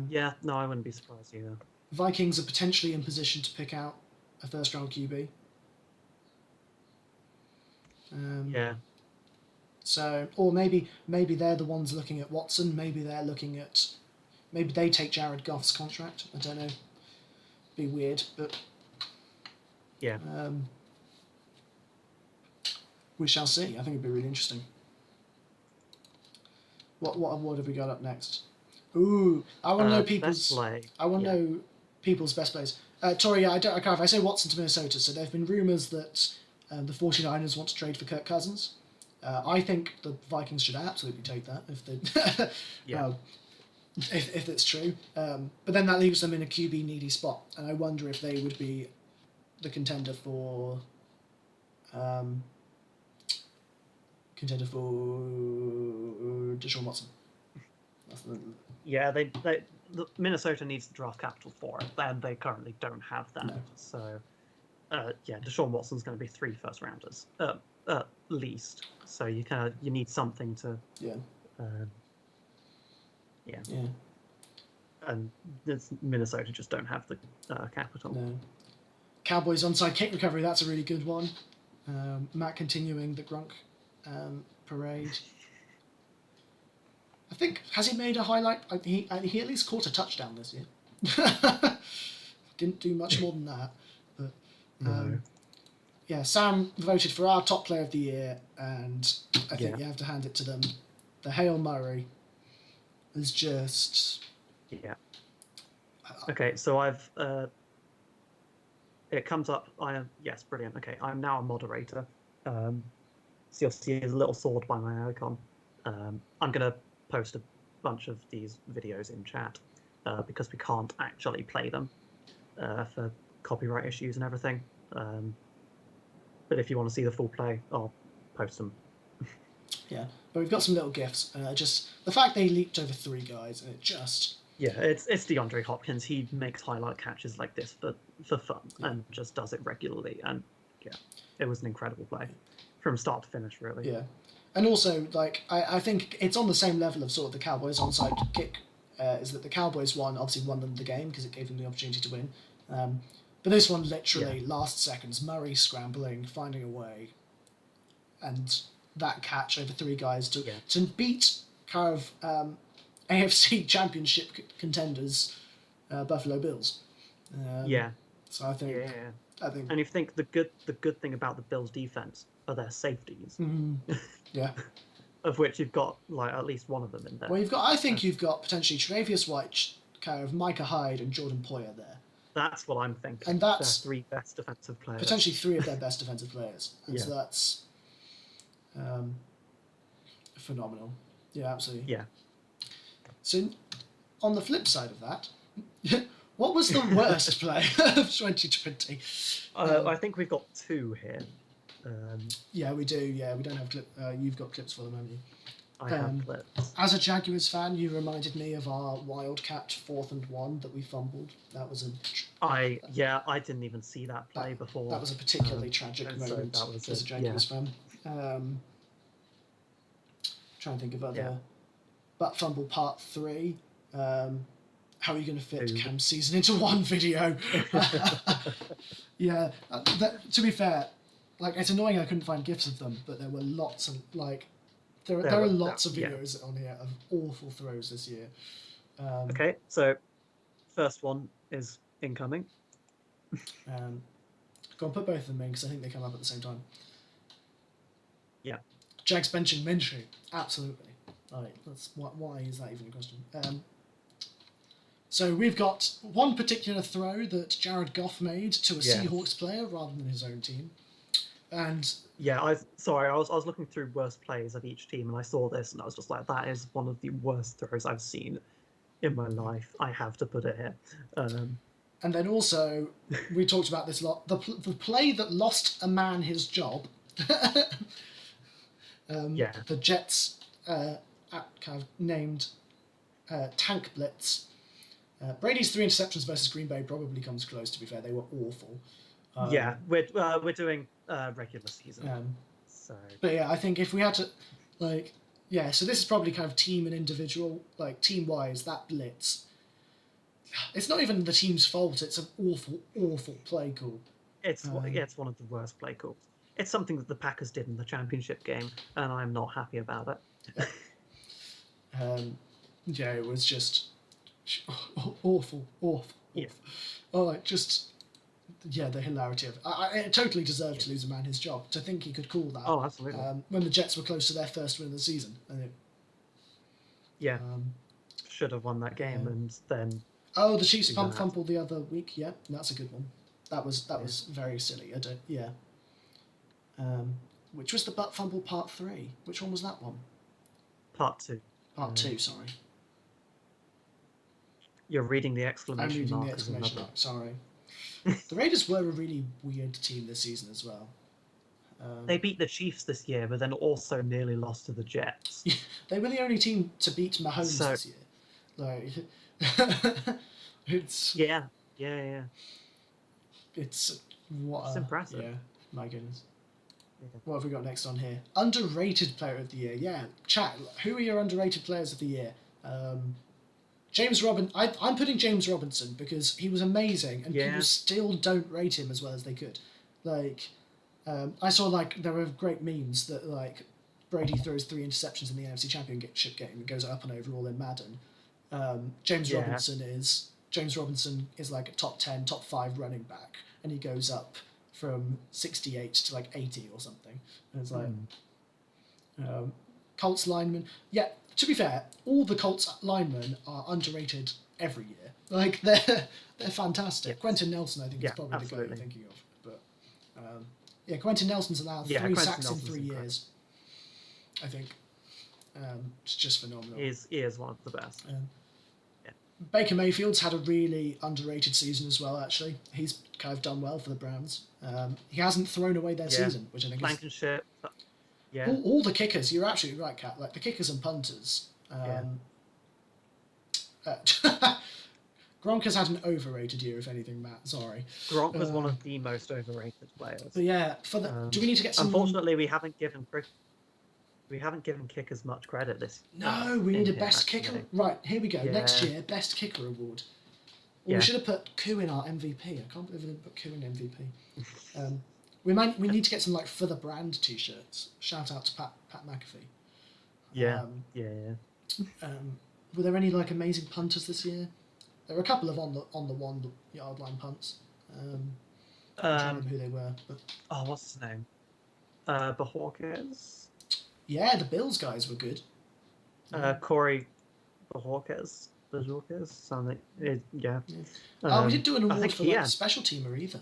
S3: Yeah, no, I wouldn't be surprised either.
S1: Vikings are potentially in position to pick out a first-round QB.
S3: Yeah.
S1: So, or maybe they're the ones looking at Watson. Maybe they take Jared Goff's contract. I don't know. Be weird, but
S3: yeah.
S1: We shall see. I think it'd be really interesting. What award have we got up next? Ooh, I want to know people's. I want to know people's best plays. Tori, I can't. If I say Watson to Minnesota, so there have been rumours that the 49ers want to trade for Kirk Cousins. I think the Vikings should absolutely take that if they. If it's true, but then that leaves them in a QB needy spot, and I wonder if they would be the contender for Deshaun Watson.
S3: Yeah, Minnesota needs to draft capital for it, and they currently don't have that. No. So, Deshaun Watson's going to be 3 first rounders at least. So you need something to. Yeah. And Minnesota just don't have the capital.
S1: No. Cowboys onside kick recovery. That's a really good one. Matt continuing the Gronk parade. I think, has he made a highlight? He at least caught a touchdown this year. Didn't do much more than that. But yeah, Sam voted for our top player of the year, and I think you have to hand it to them. The Hail Murray is just...
S3: Yeah. Okay, so I've... it comes up... Yes, brilliant. Okay, I'm now a moderator. So you'll see a little sword by my icon. I'm going to post a bunch of these videos in chat because we can't actually play them for copyright issues and everything. But if you want to see the full play, I'll post them.
S1: Yeah, but we've got some little gifs. Just the fact they leaped over 3 guys, and it just...
S3: Yeah, it's DeAndre Hopkins. He makes highlight catches like this for fun and just does it regularly. And yeah, it was an incredible play from start to finish, really.
S1: Yeah. And also, like, I think it's on the same level of sort of the Cowboys onside kick, is that the Cowboys obviously won them the game because it gave them the opportunity to win. But this one, literally, last seconds, Murray scrambling, finding a way, and that catch over 3 guys to beat kind of AFC Championship contenders, Buffalo Bills. So I think... I think...
S3: And you think the good thing about the Bills' defense are their safeties.
S1: Mm-hmm. Yeah.
S3: Of which you've got like at least one of them in there.
S1: Well, I think you've got potentially Tre'Davious White, kind of Micah Hyde, and Jordan Poyer there.
S3: That's what I'm thinking.
S1: And that's
S3: their 3 best defensive players.
S1: Potentially 3 of their best defensive players. And so that's phenomenal. Yeah, absolutely.
S3: Yeah.
S1: So, on the flip side of that, what was the worst play of 2020?
S3: I think we've got 2 here.
S1: Yeah, we do. Yeah, we don't have clip. You've got clips for them, haven't you?
S3: I have clips.
S1: As a Jaguars fan, you reminded me of our Wildcat 4th and 1 that we fumbled. That was
S3: I didn't even see that play before.
S1: That was a particularly tragic moment as a Jaguars fan. Trying to think of other. But fumble part 3. How are you going to fit Cam's season into one video? Yeah, to be fair, like, it's annoying I couldn't find GIFs of them, but there were lots of, like, there are lots of videos on here of awful throws this year.
S3: Okay, so first one is incoming.
S1: Go on, put both of them in because I think they come up at the same time.
S3: Yeah.
S1: Jags benching Minshew, absolutely. Right, why is that even a question? So we've got one particular throw that Jared Goff made to a Seahawks player rather than his own team. And
S3: Yeah, sorry, I was looking through worst plays of each team, and I saw this, and I was just like, that is one of the worst throws I've seen in my life. I have to put it here.
S1: and then also, we talked about this a lot. The play that lost a man his job.
S3: Yeah,
S1: The Jets kind of named Tank Blitz. Brady's 3 interceptions versus Green Bay probably comes close. To be fair, they were awful.
S3: yeah, we're doing regular season, so
S1: But yeah, I think if we had to, like, yeah, so this is probably kind of team and individual, like team wise, that blitz. It's not even the team's fault. It's an awful, awful play call.
S3: it's one of the worst play calls. It's something that the Packers did in the championship game, and I'm not happy about it.
S1: Yeah, it was just awful, awful.
S3: Yeah.
S1: Oh, like just yeah, the hilarity of it. It totally deserved to lose a man his job. To think he could call that.
S3: Oh, absolutely.
S1: When the Jets were close to their first win of the season, and it,
S3: yeah, should have won that game, and then.
S1: Oh, the Chiefs fumble the other week. Yeah, that's a good one. That was very silly. I don't. Yeah. Which was the butt fumble part 3? Which one was that one?
S3: Part 2.
S1: Part 2. Sorry.
S3: You're reading the exclamation
S1: I'm reading
S3: mark.
S1: the exclamation mark. Sorry. The Raiders were a really weird team this season as well.
S3: They beat the Chiefs this year, but then also nearly lost to the Jets.
S1: They were the only team to beat Mahomes this year. Like, it's
S3: yeah.
S1: It's
S3: impressive.
S1: Yeah, my goodness.
S3: Yeah.
S1: What have we got next on here? Underrated player of the year. Yeah, chat. Who are your underrated players of the year? James Robinson. I'm putting James Robinson because he was amazing, and people still don't rate him as well as they could. Like, I saw like there were great memes that like Brady throws 3 interceptions in the NFC Championship game and goes up and overall in Madden. James Robinson is like a top 10, top 5 running back, and he goes up from 68 to like 80 or something. And it's like Colts linemen. Yeah, to be fair, all the Colts linemen are underrated every year. Like they're fantastic.
S3: Yes.
S1: Quentin Nelson, I think, is probably the guy you're thinking of. But Quentin Nelson's allowed 3 sacks in 3 years. I think it's just phenomenal.
S3: He is one of the best.
S1: Baker Mayfield's had a really underrated season as well, actually. He's kind of done well for the Browns. He hasn't thrown away their season, which I think
S3: Blankenship. Yeah.
S1: All the kickers, you're absolutely right, Kat. Like the kickers and punters. Gronk has had an overrated year, if anything, Matt. Sorry.
S3: Gronk was one of the most overrated players.
S1: But yeah, do we need to get some...
S3: Unfortunately, we haven't given kickers much credit this year.
S1: No, we need a best kicker. Right, here we go. Yeah. Next year, best kicker award. Well, we should have put Koo in our MVP. I can't believe we didn't put Koo in MVP. We need to get some like For the Brand t-shirts. Shout out to Pat McAfee.
S3: Yeah.
S1: Were there any like amazing punters this year? There were a couple of on the 1 yard line punts. I can't remember who they were. But...
S3: Oh, what's his name? Bajorquez?
S1: Yeah, the Bills guys were good.
S3: Corey Bajorquez? Something. Yeah.
S1: We didn't do an award for like special teamer either.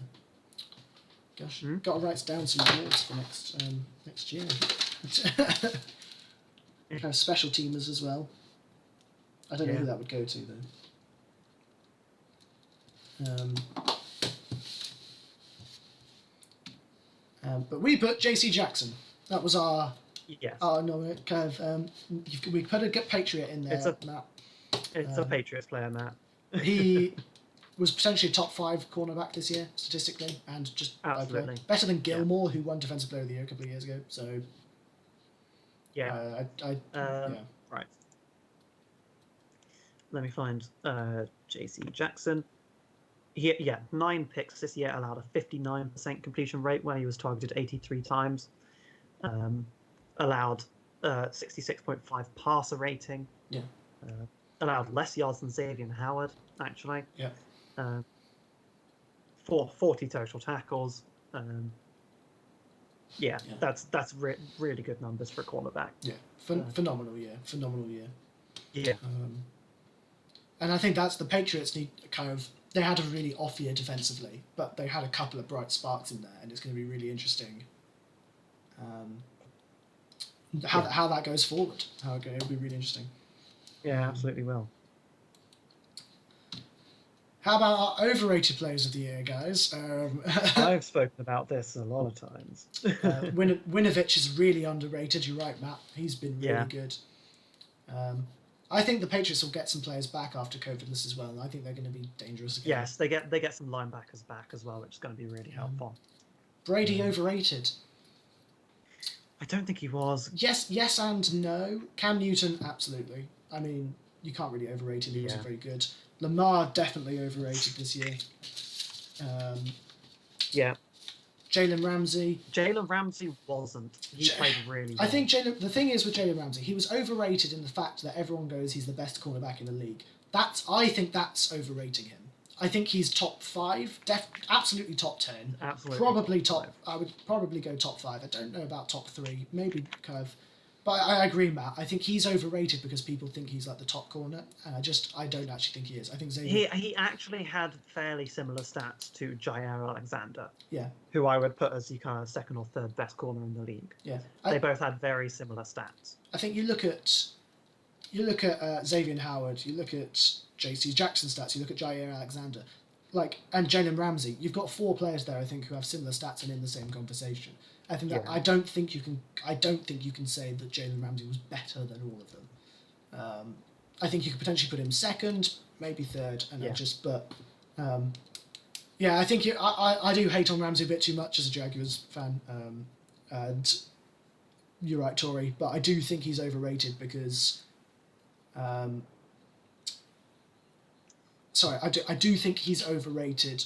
S1: Gosh, got to write down some awards for next year. Have special teamers as well. I don't know who that would go to though. But we put JC Jackson. That was our no kind of we put a Patriot in there.
S3: It's a Patriots player, Matt.
S1: He was potentially a top 5 cornerback this year statistically, and just
S3: absolutely
S1: better than Gilmore, who won Defensive Player of the Year a couple of years ago. So
S3: right. Let me find J.C. Jackson. 9 picks this year, allowed a 59% completion rate where he was targeted 83 times. Allowed 66.5 passer rating.
S1: Yeah.
S3: Allowed less yards than Xavier Howard, actually.
S1: Yeah.
S3: 40 total tackles. That's really good numbers for a cornerback.
S1: Yeah, phenomenal year.
S3: Yeah.
S1: And I think that's the Patriots need they had a really off year defensively, but they had a couple of bright sparks in there, and it's going to be really interesting How that goes forward. It'll be really interesting.
S4: Yeah, absolutely will.
S1: How about our overrated players of the year, guys?
S4: I've spoken about this a lot of times.
S1: Winovich is really underrated. You're right, Matt. He's been really good. I think the Patriots will get some players back after COVIDless as well, and I think they're going to be dangerous again.
S4: Yes, they get some linebackers back as well, which is going to be really helpful.
S1: Brady overrated.
S4: I don't think he was.
S1: Yes and no. Cam Newton, absolutely. I mean, you can't really overrate him. He wasn't very good. Lamar, definitely overrated this year.
S4: Yeah.
S1: Jalen Ramsey.
S4: Jalen Ramsey wasn't. He played really well.
S1: I think the thing is with Jalen Ramsey, he was overrated in the fact that everyone goes he's the best cornerback in the league. I think that's overrating him. I think he's top 5, absolutely top 10.
S4: Absolutely.
S1: Probably top. I would probably go top 5. I don't know about top 3. Maybe kind of. But I agree, Matt. I think he's overrated because people think he's like the top corner, and I don't actually think he is. I think Xavier.
S4: He actually had fairly similar stats to Jair Alexander.
S1: Yeah.
S4: Who I would put as the kind of second or third best corner in the league.
S1: Yeah.
S4: They both had very similar stats.
S1: I think you look at Xavier Howard, you look at J.C. Jackson stats, you look at Jair Alexander, and Jalen Ramsey. You've got 4 players there, I think, who have similar stats and in the same conversation. I think that I don't think you can say that Jalen Ramsey was better than all of them. I think you could potentially put him second, maybe third, and I think I do hate on Ramsey a bit too much as a Jaguars fan, and you're right, Tori, but I do think he's overrated because. I do think he's overrated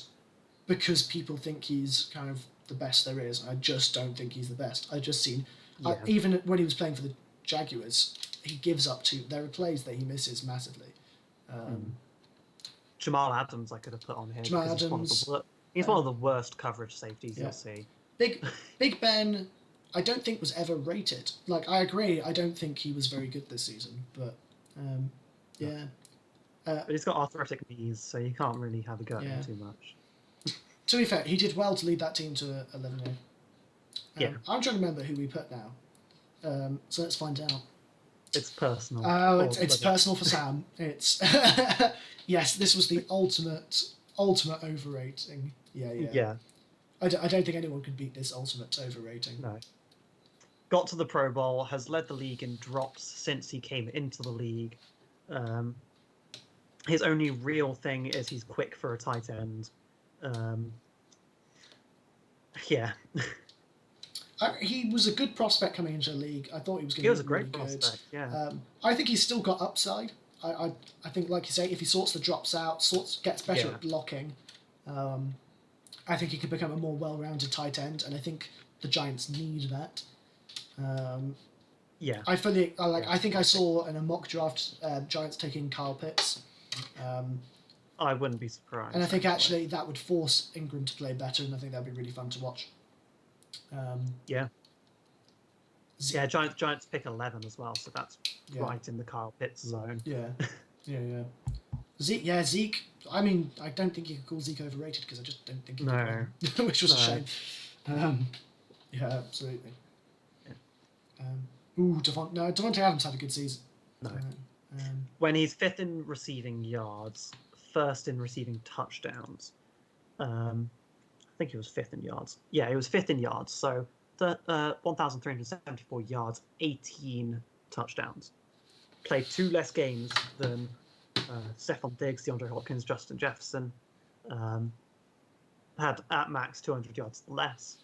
S1: because people think he's kind of the best there is. I just don't think he's the best. Even when he was playing for the Jaguars, he gives up there are plays that he misses massively.
S4: Jamal Adams, I could have put on here.
S1: Jamal Adams.
S4: He's one of the worst coverage safeties you'll see.
S1: Big Ben, I don't think was ever rated. I agree. I don't think he was very good this season, but
S4: but he's got arthritic knees, so you can't really have a go at him too much.
S1: To be fair, he did well to lead that team to 11-0. I'm trying to remember who we put now. So let's find out.
S4: It's personal.
S1: Oh, it's personal for Sam. It's yes, this was the ultimate overrating. Yeah. I don't think anyone could beat this ultimate overrating.
S4: No. Got to the Pro Bowl, has led the league in drops since he came into the league. His only real thing is he's quick for a tight end.
S1: He was a good prospect coming into the league. I thought he was going to be
S4: was a great
S1: really
S4: prospect,
S1: good. I think he's still got upside. I think, like you say, if he sorts the drops out, gets better at blocking, I think he could become a more well-rounded tight end, and I think the Giants need that. I think I saw in a mock draft Giants taking Kyle Pitts.
S4: I wouldn't be surprised.
S1: And I think actually that would force Ingram to play better, and I think that'd be really fun to watch.
S4: Giants pick 11 as well, so that's right in the Kyle Pitts zone.
S1: Zeke. I mean, I don't think you could call Zeke overrated because I just don't think he did well, which was a shame. Absolutely. Devontae Adams had a good season.
S4: No. When he's 5th in receiving yards, 1st in receiving touchdowns. I think he was 5th in yards. Yeah, he was 5th in yards. So 1,374 yards, 18 touchdowns. Played 2 less games than Stephon Diggs, DeAndre Hopkins, Justin Jefferson. Had at max 200 yards less,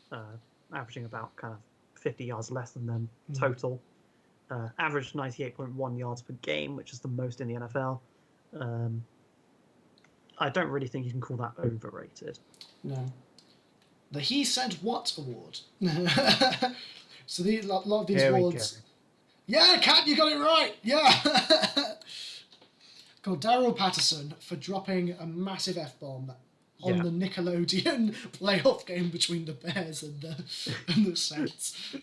S4: averaging about kind of 50 yards less than them total. Averaged 98.1 yards per game, which is the most in the NFL. I don't really think you can call that overrated.
S1: No. The He Said What award. So a lot of these awards. Yeah, Kat, you got it right. Yeah. Called Daryl Patterson for dropping a massive F-bomb on the Nickelodeon playoff game between the Bears and the Saints.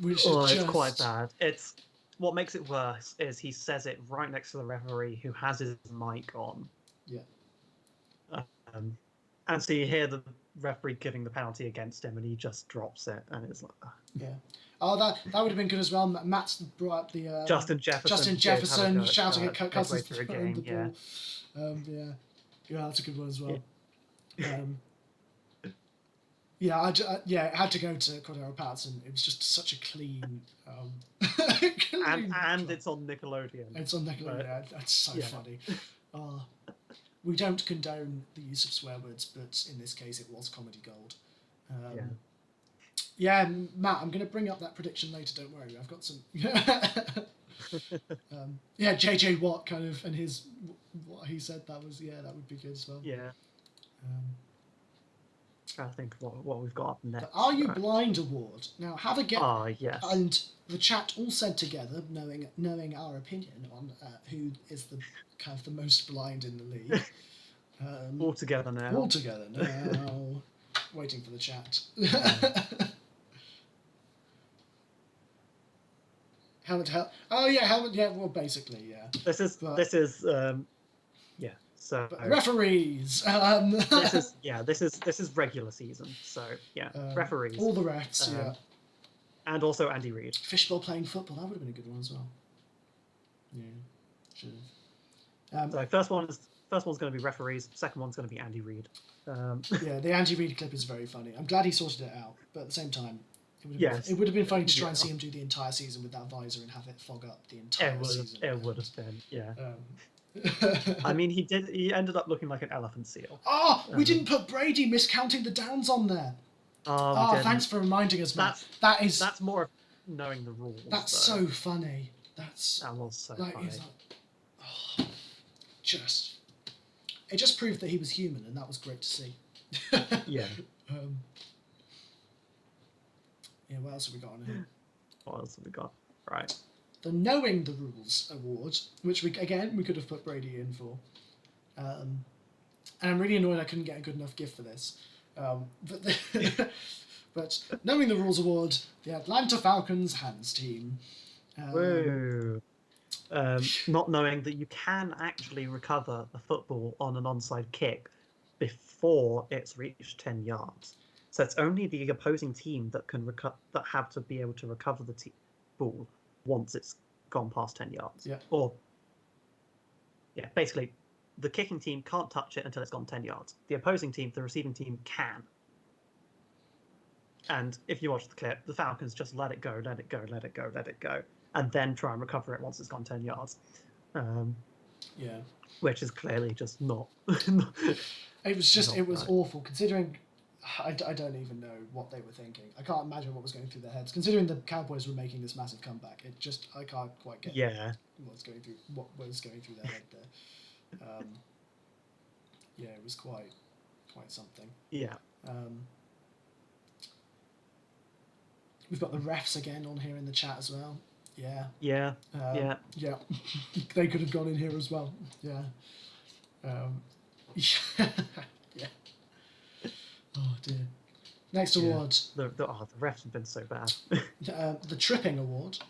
S1: Which is
S4: it's quite bad. It's what makes it worse is he says it right next to the referee who has his mic on.
S1: Yeah.
S4: And so you hear referee giving the penalty against him, and he just drops it, and it's like
S1: Yeah. Oh, that would have been good as well. Matt's brought up the
S4: Justin Jefferson
S1: shouting at Cousins
S4: through a
S1: throwing the
S4: game.
S1: ball. Yeah, that's a good one as well.
S4: Yeah.
S1: It had to go to Cordero Patterson. It was just such a clean.
S4: And it's on Nickelodeon.
S1: It's on Nickelodeon. Yeah, that's so funny. We don't condone the use of swear words, but in this case, it was comedy gold. Yeah, Matt, I'm going to bring up that prediction later. Don't worry, I've got some. JJ Watt kind of and his what he said that would be good as well.
S4: Yeah. I think what we've got up next.
S1: The Are You Blind award. Now have a guess.
S4: Yes.
S1: And the chat all said together, knowing our opinion on who is the kind of the most blind in the league.
S4: All together now.
S1: Waiting for the chat. Helmet. Oh yeah, helmet. Yeah, well, basically, yeah.
S4: This is. So
S1: referees.
S4: This is regular season. So referees.
S1: All the refs.
S4: And also Andy Reid.
S1: Fishbowl playing football. That would have been a good one as well. Yeah. Should have.
S4: So first one's going to be referees. Second one's going to be Andy Reid.
S1: The Andy Reid clip is very funny. I'm glad he sorted it out, but at the same time, it would have been funny to try and see him do the entire season with that visor and have it fog up the entire season.
S4: It would have been, yeah. I mean, he ended up looking like an elephant seal.
S1: Oh, we didn't put Brady miscounting the downs on there. Thanks for reminding us, Matt. That's
S4: more of knowing the rules.
S1: That's so funny. That
S4: was so
S1: funny. It just proved that he was human, and that was great to see.
S4: Yeah.
S1: What else have we got on here?
S4: What else have we got? Right.
S1: The Knowing the Rules award, which we could have put Brady in for. And I'm really annoyed I couldn't get a good enough gift for this. But Knowing the Rules award, the Atlanta Falcons hands team.
S4: Woo. Not knowing that you can actually recover a football on an onside kick before it's reached 10 yards. So it's only the opposing team that can have to be able to recover the ball once it's gone past 10 yards.
S1: Yeah.
S4: Basically, the kicking team can't touch it until it's gone 10 yards. The opposing team, the receiving team, can. And if you watch the clip, the Falcons just let it go, and then try and recover it once it's gone 10 yards. Which is clearly just not.
S1: It was awful, considering I don't even know what they were thinking. I can't imagine what was going through their heads. Considering the Cowboys were making this massive comeback, I can't quite get what was going through their head there. It was quite something.
S4: Yeah.
S1: We've got the refs again on here in the chat as well. Yeah.
S4: Yeah.
S1: They could have gone in here as well. Yeah. Yeah. Oh dear. Next award.
S4: The refs have been so bad.
S1: The Tripping Award,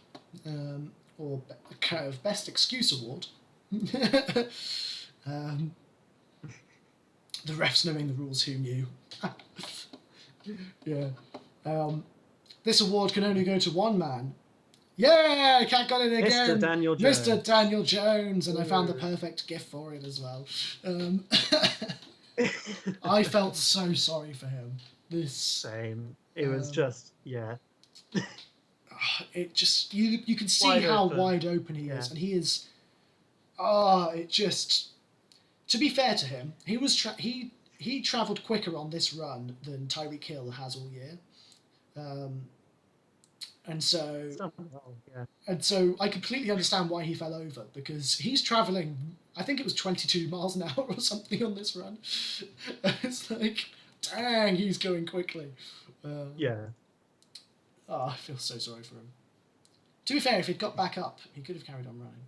S1: or kind of Best Excuse Award. The refs knowing the rules, who knew? Yeah. This award can only go to one man. Yeah, Cat got it again.
S4: Mr. Daniel Jones.
S1: Mr. Daniel Jones, and I found the perfect gift for it as well. I felt so sorry for him.
S4: Same. It was just,
S1: it just you can see how wide open he is, and he is. To be fair to him, he was he travelled quicker on this run than Tyreek Hill has all year. And so I completely understand why he fell over, because he's travelling, I think it was 22 miles an hour or something on this run. It's like, dang, he's going quickly. I feel so sorry for him. To be fair, if he'd got back up, he could have carried on running.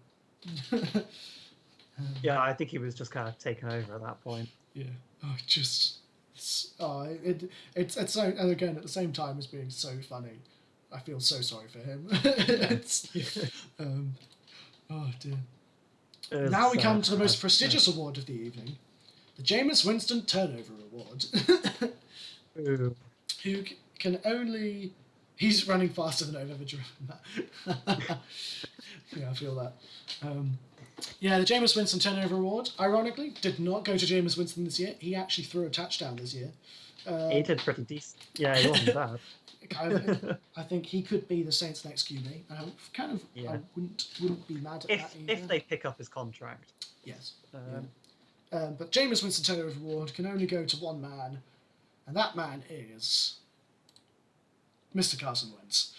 S4: I think he was just kind of taken over at that point.
S1: Yeah. It's so, and again, at the same time as being so funny, I feel so sorry for him. Oh dear. Now we come to the most prestigious award of the evening, the Jameis Winston Turnover Award.
S4: Ooh.
S1: who can only... He's running faster than I've ever driven that. Yeah, I feel that. Yeah, the Jameis Winston Turnover Award, ironically, did not go to Jameis Winston this year. He actually threw a touchdown this year.
S4: He did pretty decent. Yeah, he wasn't bad.
S1: I think he could be the Saints' next QB. I
S4: Yeah.
S1: wouldn't be mad at that either.
S4: If they pick up his contract.
S1: Yes.
S4: Um,
S1: But Jameis Winston Turnover Award can only go to one man, and that man is Mr. Carson Wentz.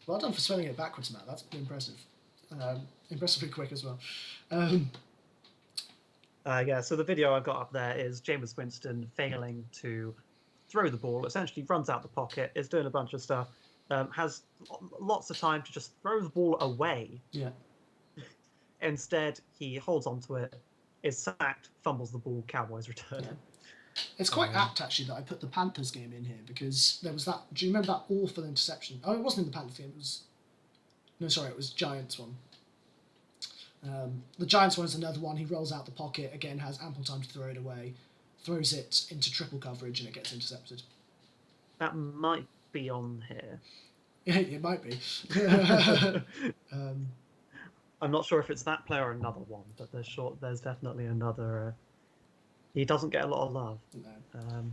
S1: Well done for spelling it backwards, Matt. That's impressive. Impressively quick as well.
S4: Yeah, so the video I've got up there is Jameis Winston failing to throw the ball, essentially runs out the pocket, is doing a bunch of stuff, has lots of time to just throw the ball away.
S1: Yeah.
S4: Instead, he holds onto it, is sacked, fumbles the ball, Cowboys return.
S1: Yeah. It's quite apt, actually, that I put the Panthers game in here, because there was that... Do you remember that awful interception? Oh, it wasn't in the Panthers game, it was... No, sorry, it was Giants one. The Giants one is another one. He rolls out the pocket, again, has ample time to throw it away, throws it into triple coverage, and it gets intercepted.
S4: That might be on here.
S1: Yeah, it might be.
S4: I'm not sure if it's that player or another one, but there's definitely another... he doesn't get a lot of love.
S1: No.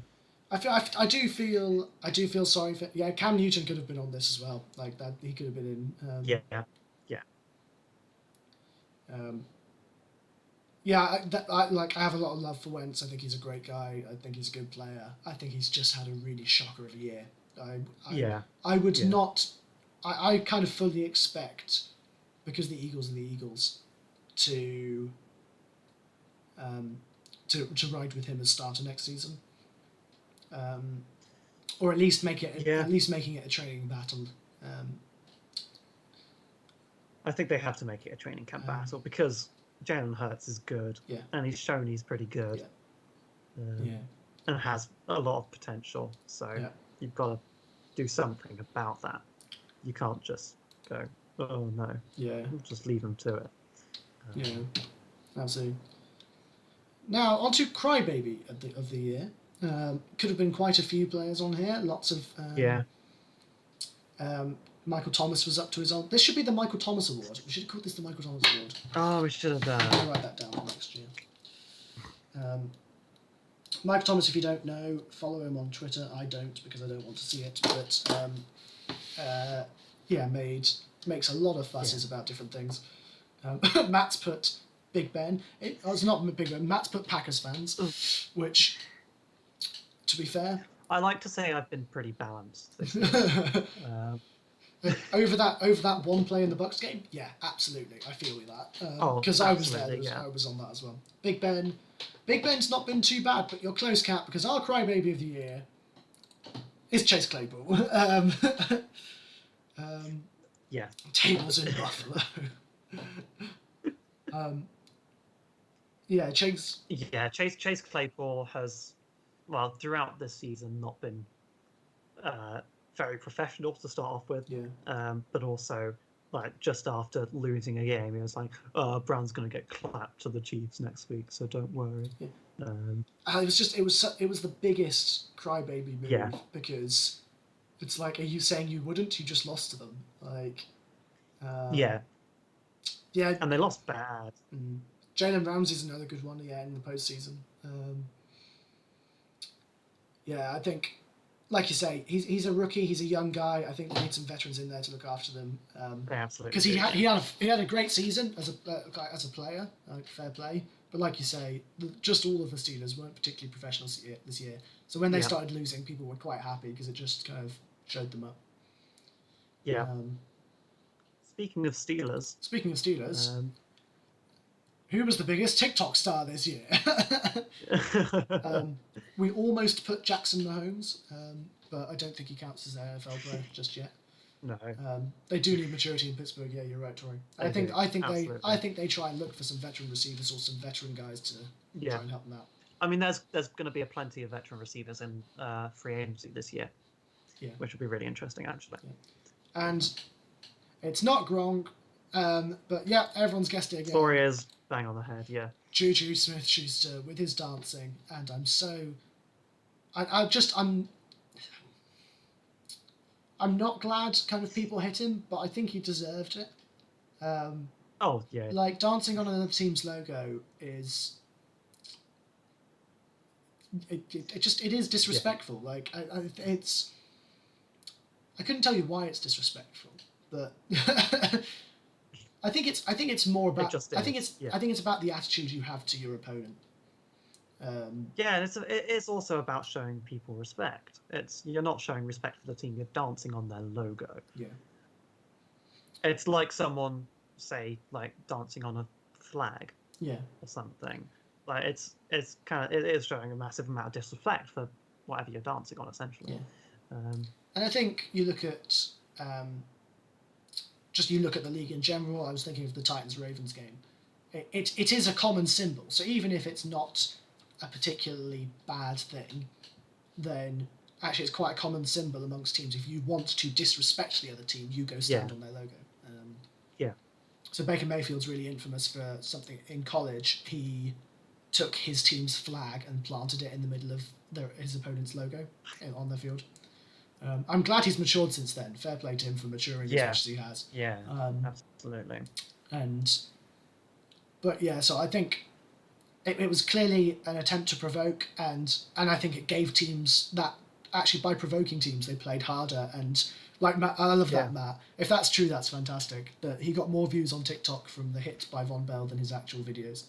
S1: I do feel sorry for... Yeah, Cam Newton could have been on this as well. Like, that, he could have been in...
S4: Yeah.
S1: I have a lot of love for Wentz. I think he's a great guy. I think he's a good player. I think he's just had a really shocker of a year. I would not... I kind of fully expect, because the Eagles are the Eagles, to ride with him as starter next season, or at least making it a training battle.
S4: I think they have to make it a training camp battle because Jalen Hurts is good, and he's shown he's pretty good, and has a lot of potential. So you've got to do something about that. You can't just go, oh no, we'll just leave him to it.
S1: Absolutely. Now on to Crybaby of the year. Could have been quite a few players on here. Lots of Michael Thomas was up to his own. This should be the Michael Thomas Award. We should have called this the Michael Thomas Award.
S4: Oh, we should have done.
S1: I'll write that down for next year. Michael Thomas, if you don't know, follow him on Twitter. I don't, because I don't want to see it. But makes a lot of fusses about different things. Matt's put Big Ben. It's not Big Ben. Matt's put Packers fans, which, to be fair,
S4: I like to say I've been pretty balanced this year.
S1: Over that one play in the Bucks game, yeah, absolutely, I feel with that because I was there. I was on that as well. Big Ben's not been too bad, but you're close, Cap, because our Crybaby of the year is Chase Claypool. Tables in Buffalo.
S4: Chase Claypool has, throughout this season, not been very professional to start off with. But also, just after losing a game, he was like, Brown's going to get clapped to the Chiefs next week, so don't worry.
S1: It was the biggest Crybaby move because it's like, are you saying you wouldn't? You just lost to them,
S4: and they lost bad.
S1: Jalen Ramsey's another good one, in the postseason. I think, like you say, he's a rookie. He's a young guy. I think we need some veterans in there to look after them.
S4: Absolutely,
S1: because he had a great season as a player, fair play. But like you say, just all of the Steelers weren't particularly professional this year. So when they started losing, people were quite happy because it just kind of showed them up.
S4: Speaking of Steelers,
S1: who was the biggest TikTok star this year? We almost put Jackson Mahomes, but I don't think he counts as an NFL player just yet.
S4: No.
S1: They do need maturity in Pittsburgh. Yeah, you're right, Tori. I think they try and look for some veteran receivers or some veteran guys to try and help them out.
S4: I mean, there's going to be a plenty of veteran receivers in free agency this year, which will be really interesting, actually.
S1: And it's not Gronk, but everyone's guessed it again.
S4: Story is bang on the head. Yeah.
S1: Juju Smith-Schuster with his dancing, and I'm not glad kind of people hit him, but I think he deserved it.
S4: Oh yeah.
S1: Like dancing on another team's logo is it is disrespectful. Like it's I couldn't tell you why it's disrespectful, but I think it's more about I think it's about the attitude you have to your opponent.
S4: Yeah, and it's also about showing people respect. You're not showing respect for the team. You're dancing on their logo.
S1: Yeah.
S4: It's like someone say like dancing on a flag.
S1: Yeah.
S4: Or something. Like it is showing a massive amount of disrespect for whatever you're dancing on, essentially.
S1: Yeah. And I think you look at the league in general. I was thinking of the Titans-Ravens game. It is a common symbol. So even if it's not a particularly bad thing, then actually it's quite a common symbol amongst teams. If you want to disrespect the other team, you go stand on their logo.
S4: Yeah.
S1: So Baker Mayfield's really infamous for something in college. He took his team's flag and planted it in the middle of his opponent's logo on the field. I'm glad he's matured since then. Fair play to him for maturing as much as he has.
S4: Yeah, absolutely.
S1: But yeah, so I think it was clearly an attempt to provoke, and I think it gave teams that actually by provoking teams they played harder. And like Matt, I love that, Matt. If that's true, that's fantastic. That he got more views on TikTok from the hit by Von Bell than his actual videos.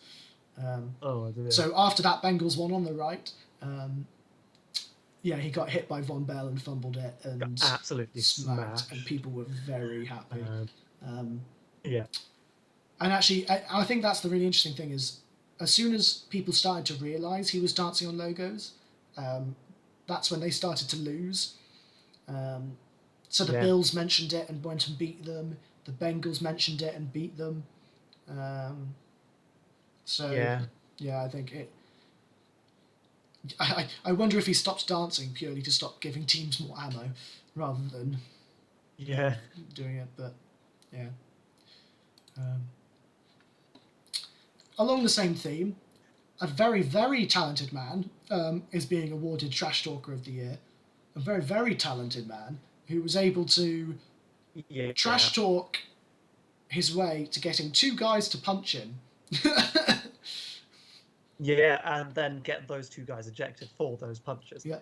S1: So after that Bengals one on the right, he got hit by Von Bell and fumbled it and
S4: got absolutely smacked,
S1: and people were very happy.
S4: Yeah.
S1: And actually, I think that's the really interesting thing is, as soon as people started to realise he was dancing on logos, that's when they started to lose. So the Bills mentioned it and went and beat them. The Bengals mentioned it and beat them. I think it. I wonder if he stopped dancing purely to stop giving teams more ammo, rather than doing it. But yeah. Along the same theme, a very, very talented man is being awarded Trash Talker of the Year. A very, very talented man who was able to trash talk his way to getting two guys to punch him.
S4: And then get those two guys ejected for those punches.
S1: Yeah.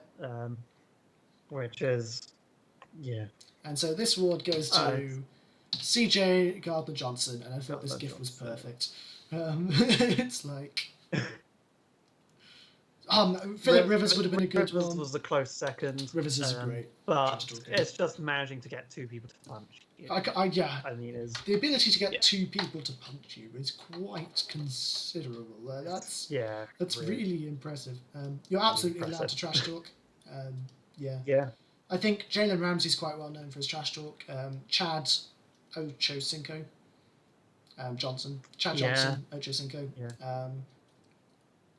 S4: Which is,
S1: And so this award goes to CJ Gardner-Johnson, and I thought this GIF was perfect. It's like... Philip Rivers would have been a good
S4: Rivers
S1: one.
S4: was a close second.
S1: Rivers is great.
S4: But it's just managing to get two people to punch.
S1: The ability to get two people to punch you is quite considerable. That's really impressive. You're absolutely allowed to trash talk. I think Jalen Ramsey's quite well known for his trash talk. Chad Ochocinco Johnson. Ochocinco.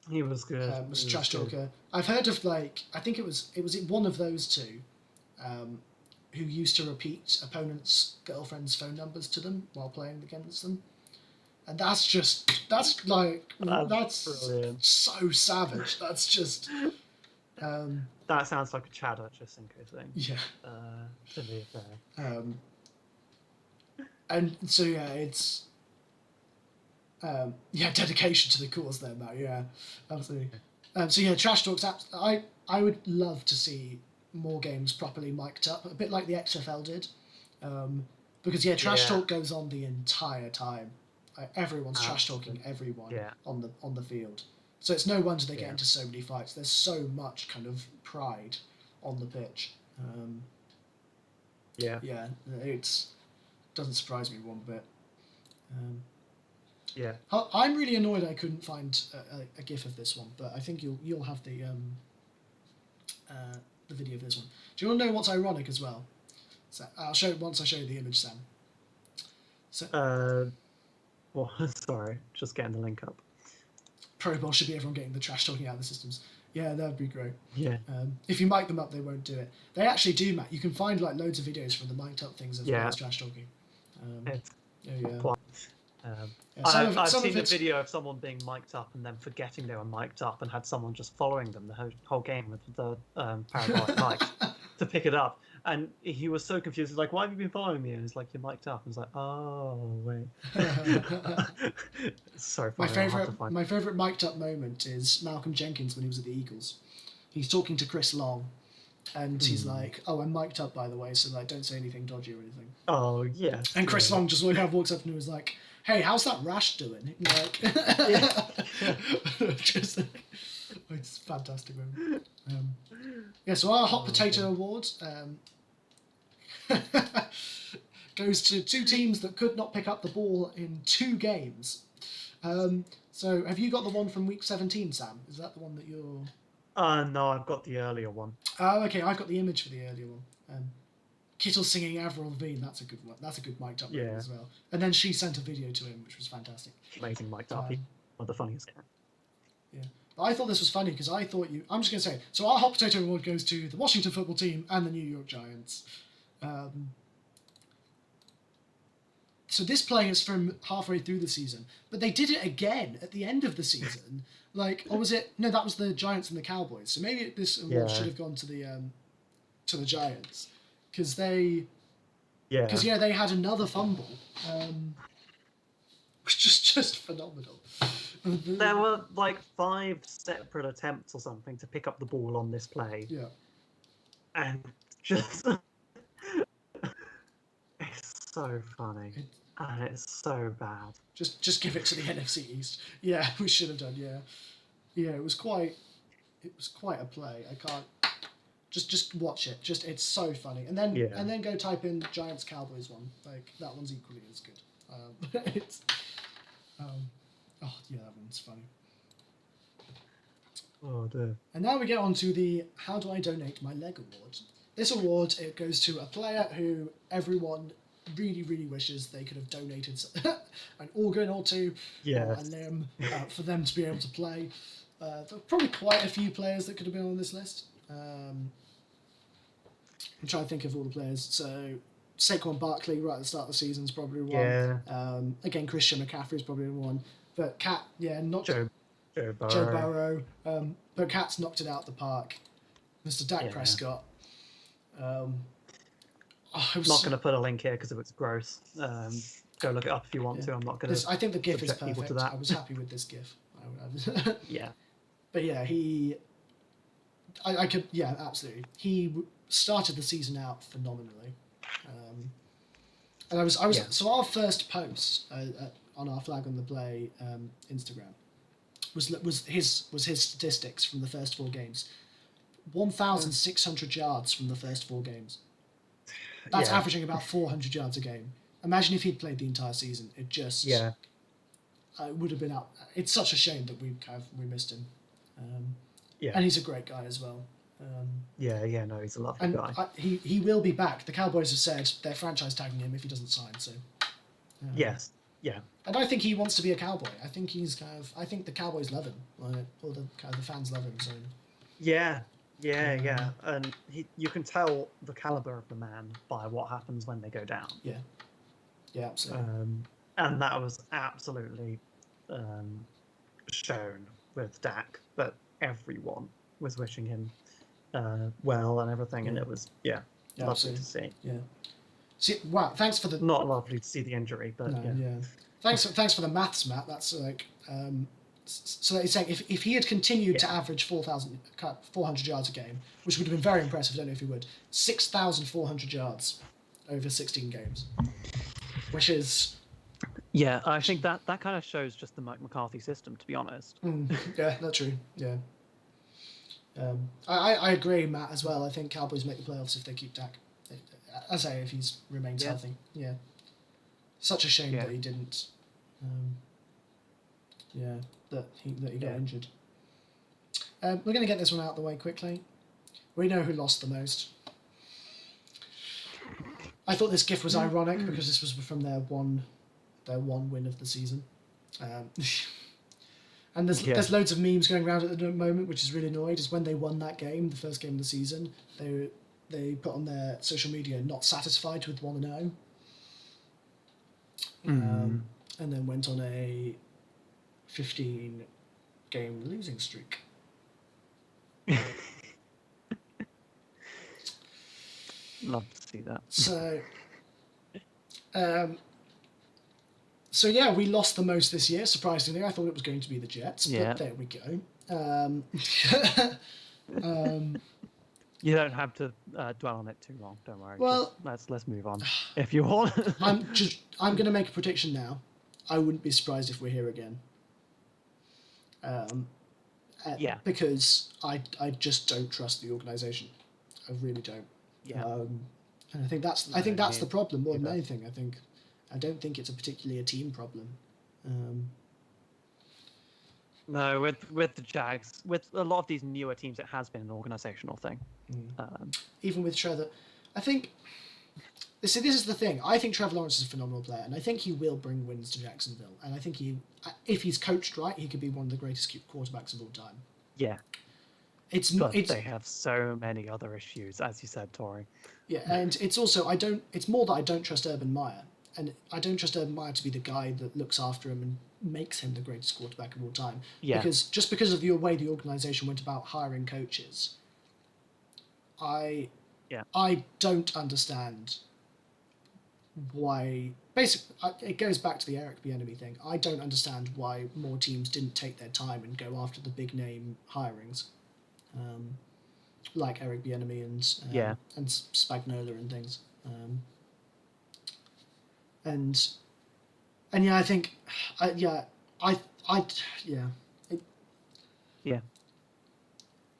S4: He was good.
S1: Was a trash talker. I've heard of I think it was one of those two, who used to repeat opponents' girlfriends' phone numbers to them while playing against them, and that's
S4: brilliant.
S1: So savage. That's just.
S4: That sounds like a Chad Ochocinco thing.
S1: Yeah.
S4: To be fair.
S1: And so it's. Dedication to the cause there, Matt. Yeah, absolutely. Trash talks. I would love to see more games properly mic'd up, a bit like the XFL did, because trash talk goes on the entire time. Everyone's trash talking everyone on the field. So it's no wonder they get into so many fights. There's so much kind of pride on the pitch. It doesn't surprise me one bit. I'm really annoyed I couldn't find a GIF of this one, but I think you'll have the video of this one. Do you want to know what's ironic as well? So I'll show it once I show you the image, Sam. So.
S4: Sorry, just getting the link up.
S1: Pro Bowl should be everyone getting the trash talking out of the systems. Yeah, that'd be great.
S4: Yeah.
S1: If you mic them up, they won't do it. They actually do, Matt. You can find loads of videos from the mic'd up things of guys trash talking. Yeah, some of,
S4: I've
S1: some
S4: seen
S1: of
S4: a
S1: it's,
S4: video of someone being mic'd up and then forgetting they were mic'd up and had someone just following them the whole game with the parabolic mics to pick it up. And he was so confused. He's like, "Why have you been following me?" And he's like, "You're mic'd up." And he's like, "Oh, wait." It's so
S1: my
S4: funny. I'll have to
S1: favorite
S4: find.
S1: my favorite mic'd up moment is Malcolm Jenkins when he was at the Eagles. He's talking to Chris Long, and he's like, "Oh, I'm mic'd up, by the way, so like don't say anything dodgy or anything."
S4: Oh yes.
S1: And Chris
S4: yeah.
S1: Long just walks up and was like, "Hey, how's that rash doing?" Like, just, it's a fantastic moment. Yeah, so our hot potato award goes to two teams that could not pick up the ball in 2 games. So have you got the one from week 17, Sam? Is that the one that you're...
S4: No, I've got the earlier one.
S1: Oh, okay, I've got the image for the earlier one. Kittle singing Avril Lavigne, that's a good one. That's a good mic'd up moment as well. And then she sent a video to him, which was fantastic.
S4: Amazing mic'd up. One of the funniest.
S1: Yeah. But I thought this was funny because I thought you... I'm just going to say, so our hot potato award goes to the Washington football team and the New York Giants. So this play is from halfway through the season, but they did it again at the end of the season. Like, or was it? No, that was the Giants and the Cowboys. So maybe this award should have gone to the Giants because they they had another fumble, which is just phenomenal.
S4: There were like 5 separate attempts or something to pick up the ball on this play.
S1: Yeah,
S4: and just it's so funny. And it's so bad.
S1: Just give it to the NFC East. Yeah, we should have done. Yeah. It was quite a play. I can't. Just watch it. It's so funny. And then go type in Giants Cowboys one. Like that one's equally as good. It's. Oh yeah, that one's funny.
S4: Oh dear.
S1: And now we get on to the How Do I Donate My Leg award. This award, it goes to a player who everyone really, really wishes they could have donated an organ or two, or a limb, for them to be able to play. There are probably quite a few players that could have been on this list. I'm trying to think of all the players. So Saquon Barkley right at the start of the season is probably one.
S4: Yeah.
S1: Again, Christian McCaffrey is probably one. But Cat, not
S4: Joe
S1: Burrow. But Cat's knocked it out the park. Mr. Dak Prescott.
S4: I'm not going to put a link here because it's gross. Go look it up if you want to. I'm not going to.
S1: I think the GIF is
S4: subject people
S1: perfect.
S4: to that.
S1: I was happy with this GIF.
S4: Yeah.
S1: But yeah, I could, absolutely. He started the season out phenomenally. And I was so our first post on our Flag on the Play Instagram was his statistics from the first 4 games. 1,600 yards from the first 4 games. That's averaging about 400 yards a game. Imagine if he'd played the entire season. It just it would have been out. It's such a shame that we missed him. And he's a great guy as well.
S4: No, he's a lovely guy.
S1: He will be back. The Cowboys have said they're franchise tagging him if he doesn't sign. So
S4: yes, yeah.
S1: And I think he wants to be a Cowboy. I think I think the Cowboys love him. Or the fans love him. So
S4: yeah, and you can tell the caliber of the man by what happens when they go down.
S1: Yeah, absolutely.
S4: And that was absolutely shown with Dak, that everyone was wishing him well and everything, and it was lovely to see.
S1: Yeah. See, wow! Thanks for the
S4: not lovely to see the injury, but
S1: Thanks for the maths, Matt. That's like so he's saying if he had continued to average 400 yards a game, which would have been very impressive. I don't know if he would. 6,400 yards over 16 games, which is.
S3: Yeah, I think that kind of shows just the Mike McCarthy system, to be honest.
S1: Yeah, that's true. Yeah. I agree, Matt, as well. I think Cowboys make the playoffs if they keep Dak. I say if he remains healthy. Yeah. Such a shame that he didn't. That he got injured. We're going to get this one out of the way quickly. We know who lost the most. I thought this GIF was ironic because this was from their one win of the season. And there's loads of memes going around at the moment, which is really annoyed. Is when they won that game, the first game of the season, they put on their social media not satisfied with 1-0. and then went on a 15-game losing streak.
S3: Love to see that.
S1: So yeah, we lost the most this year. Surprisingly, I thought it was going to be the Jets,
S3: Yeah.
S1: but there we go.
S3: You don't have to dwell on it too long. Don't worry.
S1: Well-
S3: Let's move on if you want.
S1: I'm going to make a prediction now. I wouldn't be surprised if we're here again.
S3: Yeah.
S1: Because I just don't trust the organisation. I really don't.
S3: Yeah.
S1: And I think that's
S3: No,
S1: the problem more than
S3: either.
S1: anything. I don't think it's particularly a team problem.
S3: No, with the Jags, with a lot of these newer teams, it has been an organisational thing.
S1: Even with Trevor, I think. See, this is the thing. I think Trevor Lawrence is a phenomenal player, and I think he will bring wins to Jacksonville. And I think if he's coached right, he could be one of the greatest quarterbacks of all time.
S3: Yeah.
S1: It's
S3: They have so many other issues, as you said, Tori.
S1: Yeah, and it's also It's more that I don't trust Urban Meyer, and I don't trust Urban Meyer to be the guy that looks after him and makes him the greatest quarterback of all time.
S3: Yeah.
S1: Because of the way the organisation went about hiring coaches, I don't understand why. Basically, it goes back to the Eric Bieniemy thing. I don't understand why more teams didn't take their time and go after the big name hirings, like Eric Bieniemy and Spagnuolo and things. And yeah, I think,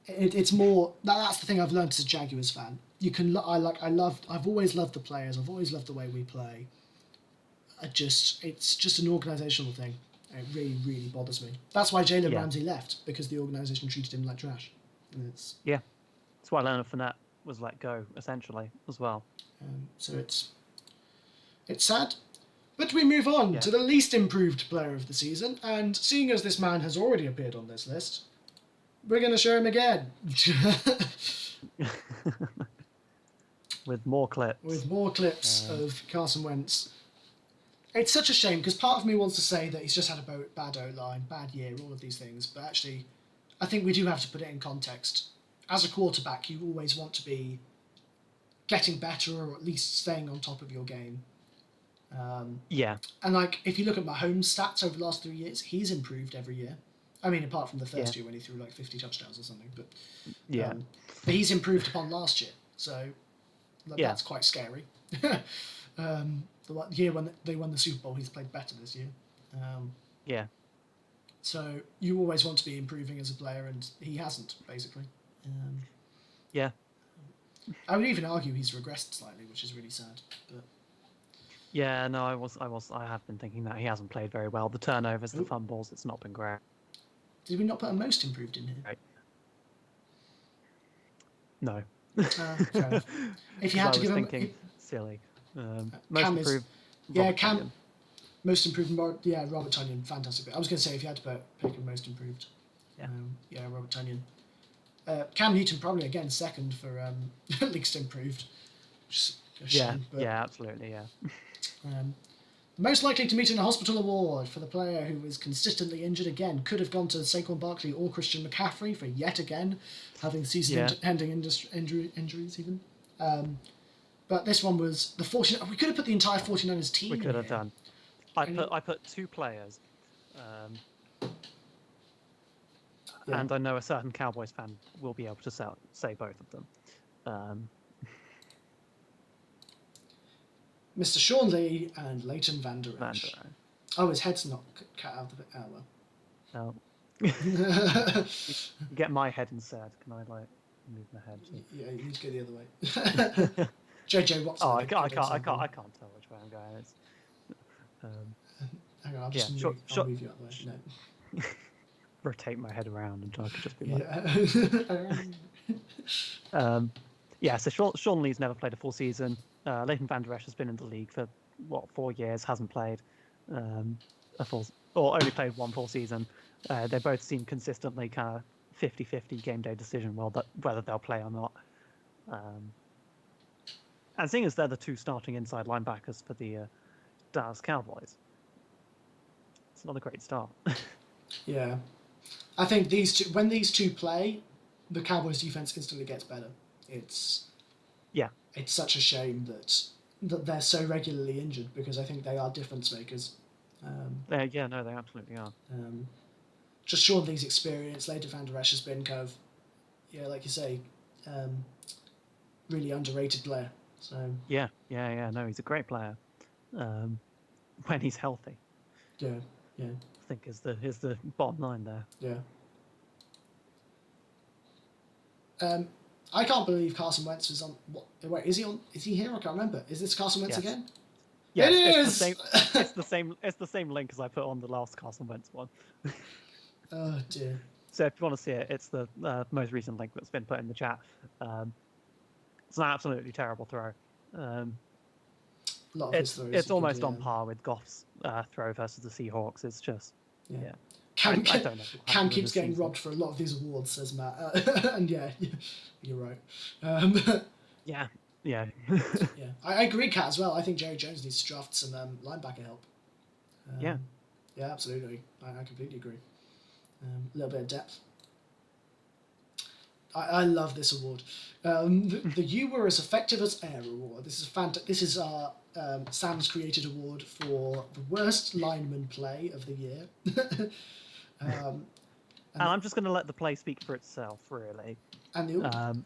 S1: It's more that's the thing I've learned as a Jaguars fan. I've always loved the players. I've always loved the way we play. It's just an organisational thing. It really, really bothers me. That's why Jalen Ramsey left, because the organisation treated him like trash. And
S3: That's why Leonard Fournette was let go, essentially, as well.
S1: So it's sad. But we move on to the least improved player of the season, and seeing as this man has already appeared on this list, we're going to show him again.
S3: With more clips.
S1: With more clips of Carson Wentz. It's such a shame, because part of me wants to say that he's just had a bad O-line, bad year, all of these things, but actually, I think we do have to put it in context. As a quarterback, you always want to be getting better, or at least staying on top of your game. And if you look at Mahomes' stats over the last 3 years, he's improved every year. I mean, apart from the first year when he threw 50 touchdowns or something, but but he's improved upon last year, so that's quite scary. The year when they won the Super Bowl, he's played better this year. So you always want to be improving as a player, and he hasn't, basically. I would even argue he's regressed slightly, which is really sad. But
S3: yeah, no, I have been thinking that he hasn't played very well. The turnovers, the fumbles, it's not been great.
S1: Did we not put a most improved in here?
S3: Right. No.
S1: Fair enough. If you had to give him,
S3: silly.
S1: Most
S3: Cam improved.
S1: Cam. Most improved. Robert Tonyan, fantastic. I was going to say if you had to pick a most improved. Robert Tonyan. Cam Newton probably again second for least improved. Which is a shame,
S3: absolutely,
S1: most likely to meet in a hospital award for the player who was consistently injured again could have gone to Saquon Barkley or Christian McCaffrey for yet again having season-ending injuries even. But this one was the 49. We could have put the entire 49ers team.
S3: We could have done. I put two players. And I know a certain Cowboys fan will be able to say both of them.
S1: Mr. Sean Lee and Leighton Vander Esch. Oh, his head's not cut out of it. Oh,
S3: well. Get my head instead. Can I, move my head?
S1: Yeah, you need to go the other way. JJ Watson.
S3: Oh, I can't tell which way I'm going. It's,
S1: hang on, I'll just move you out of the way. No.
S3: Rotate my head around and I could just be like... so Sean Lee's never played a full season. Leighton Vander Esch has been in the league for 4 years, hasn't played only played one full season. They both seem consistently kind of 50-50 game day decision whether they'll play or not. And seeing as they're the two starting inside linebackers for the Dallas Cowboys, not a great start.
S1: Yeah. I think when these two play, the Cowboys' defense instantly gets better. It's such a shame that they're so regularly injured because I think they are difference makers.
S3: Yeah, no, they absolutely are.
S1: Just Sean Lee's experience, later Van Der Esch has been kind of, like you say, really underrated player. So
S3: Yeah, no, he's a great player. When he's healthy,
S1: yeah,
S3: I think is the bottom line there.
S1: yeah. I can't believe Carson Wentz was on. Wait, is he on? Is he here? I can't remember. Is this Carson Wentz
S3: Yes.
S1: again?
S3: Yeah,
S1: It
S3: it's
S1: is.
S3: It's the same link as I put on the last Carson Wentz one.
S1: Oh dear.
S3: So if you want to see it, it's the most recent link that's been put in the chat. It's an absolutely terrible throw.
S1: A lot of his throws
S3: It's
S1: are
S3: almost
S1: good,
S3: on par with Goff's throw versus the Seahawks. It's just
S1: Yeah.
S3: I
S1: Cam,
S3: don't know. what
S1: Cam
S3: happened with
S1: keeps
S3: this
S1: getting
S3: season.
S1: robbed for a lot of these awards, says Matt. And yeah, you're right.
S3: Yeah.
S1: Yeah, I agree, Kat, as well. I think Jerry Jones needs to draft some linebacker help.
S3: Yeah.
S1: Yeah, absolutely. I completely agree. A little bit of depth. I love this award. The You Were As Effective as Air award. This is This is our Sam's created award for the worst lineman play of the year.
S3: And I'm just going to let the play speak for itself, really.
S1: And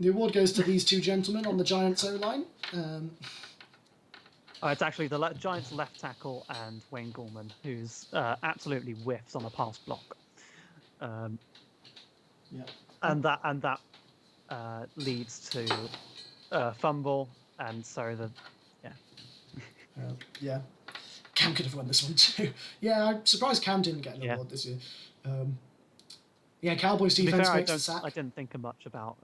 S1: the award goes to these two gentlemen on the Giants O-line.
S3: It's actually the Giants left tackle and Wayne Gorman, who's absolutely whiffs on a pass block.
S1: Yeah.
S3: And that leads to fumble, and so
S1: yeah. Cam could have won this one too. Yeah, I'm surprised Cam didn't get an
S3: Yeah.
S1: award this year. Cowboys
S3: to be
S1: defense
S3: fair,
S1: makes the sack.
S3: I didn't think much about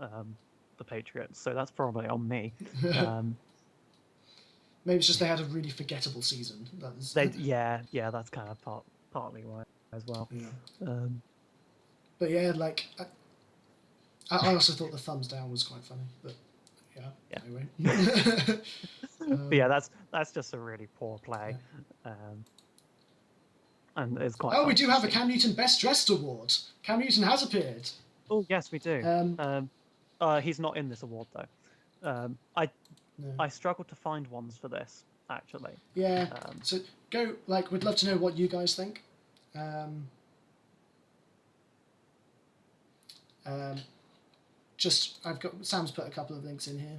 S3: the Patriots, so that's probably on me.
S1: Maybe it's just they had a really forgettable season. That's
S3: That's kind of partly why as well.
S1: Yeah.
S3: But
S1: I also thought the thumbs down was quite funny, but
S3: Yeah.
S1: anyway.
S3: But yeah, that's just a really poor play, and it's quite.
S1: We
S3: fun
S1: do
S3: to
S1: have a
S3: see.
S1: Cam Newton Best Dressed award. Cam Newton has appeared.
S3: Oh yes, we do.
S1: Um,
S3: He's not in this award though.
S1: No.
S3: I struggled to find ones for this actually.
S1: Yeah.
S3: Um,
S1: So we'd love to know what you guys think. I've got Sam's put a couple of links in here.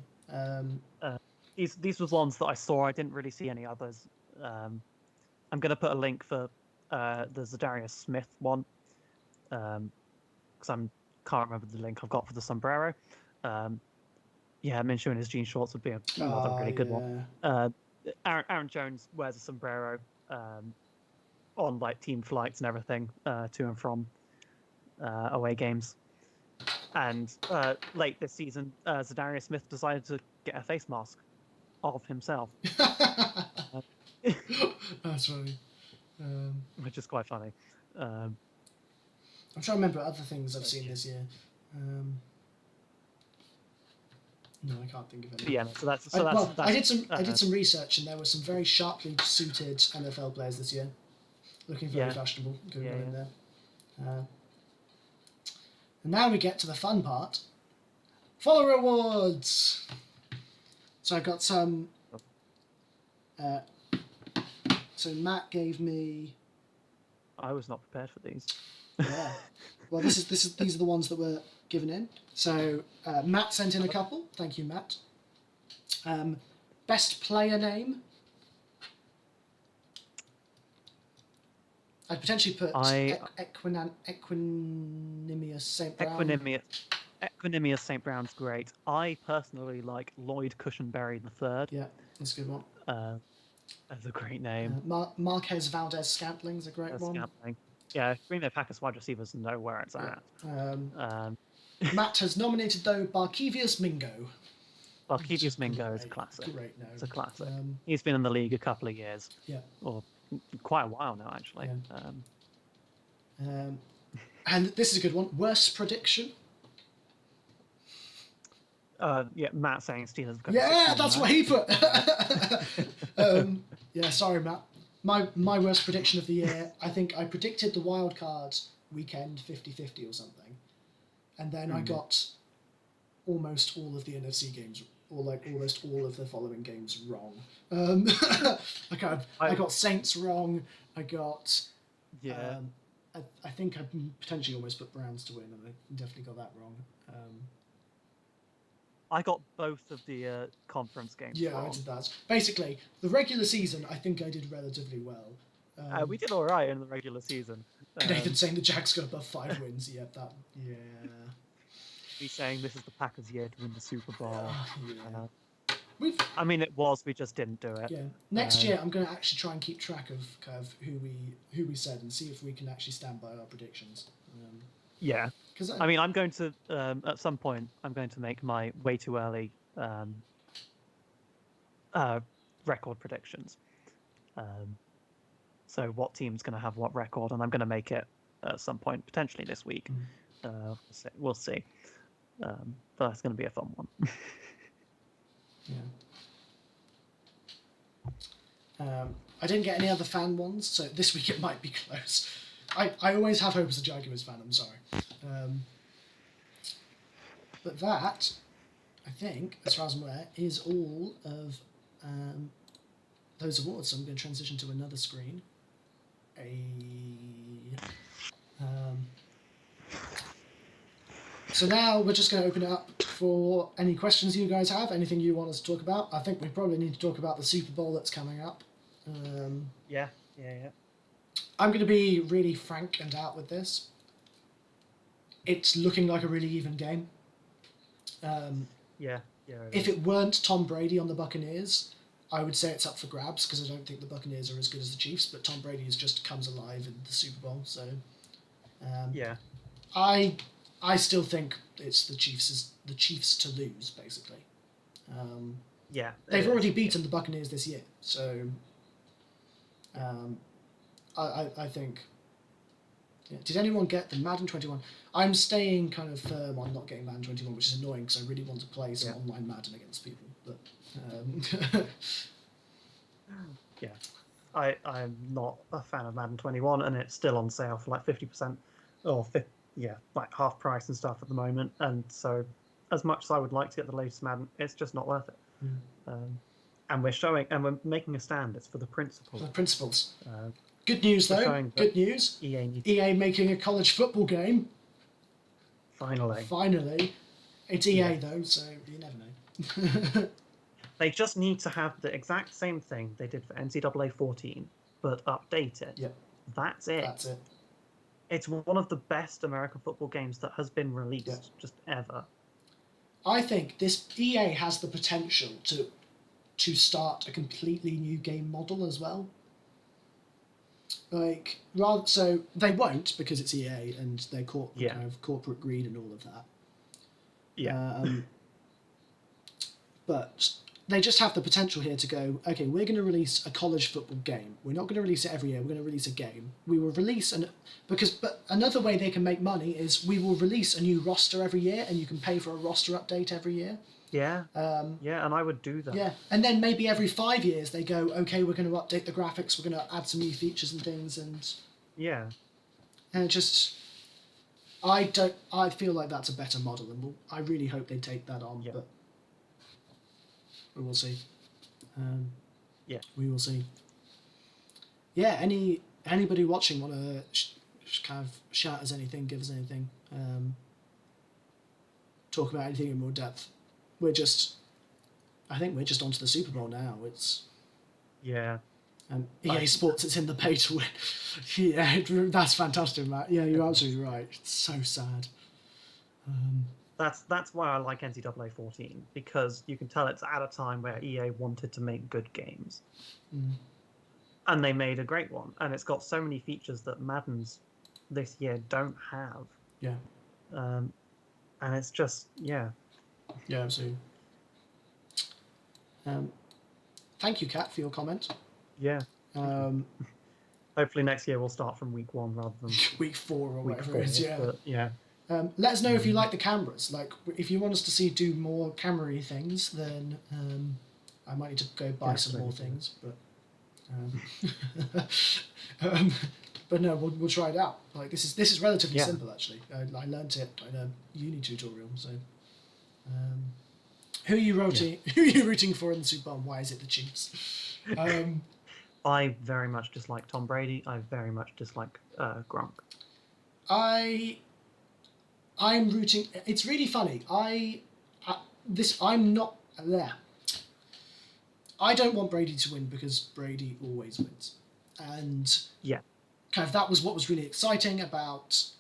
S3: these were ones that I saw. I didn't really see any others. I'm going to put a link for the Zadarius Smith one because I can't remember the link I've got for the sombrero. Minshew in his jean shorts would be another really good one. Aaron Jones wears a sombrero on like team flights and everything to and from away games. And late this season, Zadarius Smith decided to get a face mask of himself,
S1: That's funny.
S3: which is quite funny.
S1: I'm trying to remember other things I've seen this year. No, I can't think of any.
S3: Yeah, so that's
S1: I did some research, and there were some very sharply suited NFL players this year, looking very fashionable. Good one in there. And now we get to the fun part. Follower awards. So I've got some. So Matt gave me.
S3: I was not prepared for these.
S1: Yeah. Well, these are the ones that were given in. So Matt sent in a couple. Thank you, Matt. Best player name. I'd potentially put Equinemius St. Brown.
S3: Equinemius St. Brown's great. I personally like Lloyd Cushenberry III.
S1: Yeah, that's a good one.
S3: That's a great name.
S1: Marquez Valdez Scantling's a great one.
S3: Scantling. Yeah, Green Bay Packers wide receivers know where it's at.
S1: Matt has nominated, though, Barkevius Mingo.
S3: Barkevius Mingo is a classic.
S1: Great name.
S3: It's a classic. He's been in the league a couple of years.
S1: Yeah.
S3: Or quite a while now, actually.
S1: Yeah. And this is a good one. Worst prediction.
S3: Matt saying Steelers.
S1: Yeah, that's what he put. Sorry, Matt. my worst prediction of the year. I think I predicted the wild card weekend 50-50 or something, and then I got almost all of the NFC games, or like almost all of the following games wrong. I got Saints wrong. I got
S3: Yeah.
S1: I think I potentially almost put Browns to win, and I definitely got that wrong.
S3: I got both of the conference games
S1: Yeah,
S3: wrong.
S1: I did that. Basically, the regular season, I think I did relatively well.
S3: We did all right in the regular season.
S1: Nathan saying the Jags got above 5 wins. Yeah, yeah.
S3: Me saying this is the Packers' year to win the Super Bowl.
S1: Yeah.
S3: I mean, it was. We just didn't do it.
S1: Yeah. Next year, I'm going to actually try and keep track of kind of who we said and see if we can actually stand by our predictions.
S3: Yeah.
S1: Because
S3: I mean, I'm going to at some point. I'm going to make my way too early record predictions. So what team's going to have what record, and I'm going to make it at some point, potentially this week. We'll see. But that's going to be a fun one.
S1: Yeah. I didn't get any other fan ones, so this week it might be close. I always have hope as a Jaguars fan, I'm sorry. But that, I think, as far as I'm aware, is all of those awards. So I'm going to transition to another screen. So now we're just going to open it up for any questions you guys have, anything you want us to talk about. I think we probably need to talk about the Super Bowl that's coming up.
S4: Yeah.
S1: I'm going to be really frank and out with this. It's looking like a really even game.
S4: Yeah.
S1: If it weren't Tom Brady on the Buccaneers, I would say it's up for grabs because I don't think the Buccaneers are as good as the Chiefs, but Tom Brady just comes alive in the Super Bowl. So,
S4: Yeah.
S1: I still think it's the Chiefs to lose, basically.
S4: Yeah.
S1: They've already beaten the Buccaneers this year, so I think. Yeah. Did anyone get the Madden 21? I'm staying kind of firm on not getting Madden 21, which is annoying because I really want to play some online Madden against people. But
S4: yeah, I'm not a fan of Madden 21, and it's still on sale for like 50% or like half price and stuff at the moment. And so, as much as I would like to get the latest Madden, it's just not worth it. And we're making a stand. It's for the principles.
S1: The principles. Good news though. Good news. EA making a college football game. Finally. It's EA though, so you never know.
S4: They just need to have the exact same thing they did for NCAA 14, but update it.
S1: Yep.
S4: That's it.
S1: That's it.
S4: It's one of the best American football games that has been released just ever.
S1: I think this EA has the potential to start a completely new game model as well. So they won't because it's EA and they're kind of corporate greed and all of that.
S4: Yeah.
S1: But they just have the potential here to go, okay, we're going to release a college football game. We're not going to release it every year. We're going to release a game. We will release but another way they can make money is we will release a new roster every year, and you can pay for a roster update every year.
S4: Yeah. And I would do that.
S1: Yeah, and then maybe every 5 years they go, okay, we're going to update the graphics. We're going to add some new features and things, and it just. I feel like that's a better model, and I really hope they take that on. But we will see. We will see. Yeah. Anybody watching want to kind of shout us anything, give us anything, talk about anything in more depth? I think we're just onto the Super Bowl now. It's.
S4: Yeah.
S1: EA Sports, it's in the pay to win. Yeah, that's fantastic, Matt. Yeah, you're absolutely right. It's so sad.
S4: That's why I like NCAA 14, because you can tell it's at a time where EA wanted to make good games. And they made a great one. And it's got so many features that Madden's this year don't have.
S1: Yeah.
S4: And it's just,
S1: Yeah, absolutely. Thank you, Kat, for your comment.
S4: Yeah. Hopefully next year we'll start from week 1 rather than
S1: week 4 or
S4: week
S1: whatever it is. Yeah.
S4: But, yeah.
S1: Let us know if you like the cameras. Like, if you want us to do more camera-y things, then I might need to go buy some more things. But Um, but no, we'll try it out. Like this is relatively
S4: Yeah.
S1: simple actually. I learnt it in a uni tutorial. So, who are you rooting? Who are you rooting for in the Super Bowl? And why is it the Chiefs?
S4: I very much dislike Tom Brady. I very much dislike Gronk.
S1: I'm rooting. It's really funny. I'm not there. I don't want Brady to win because Brady always wins, and
S4: Yeah.
S1: kind of that was what was really exciting about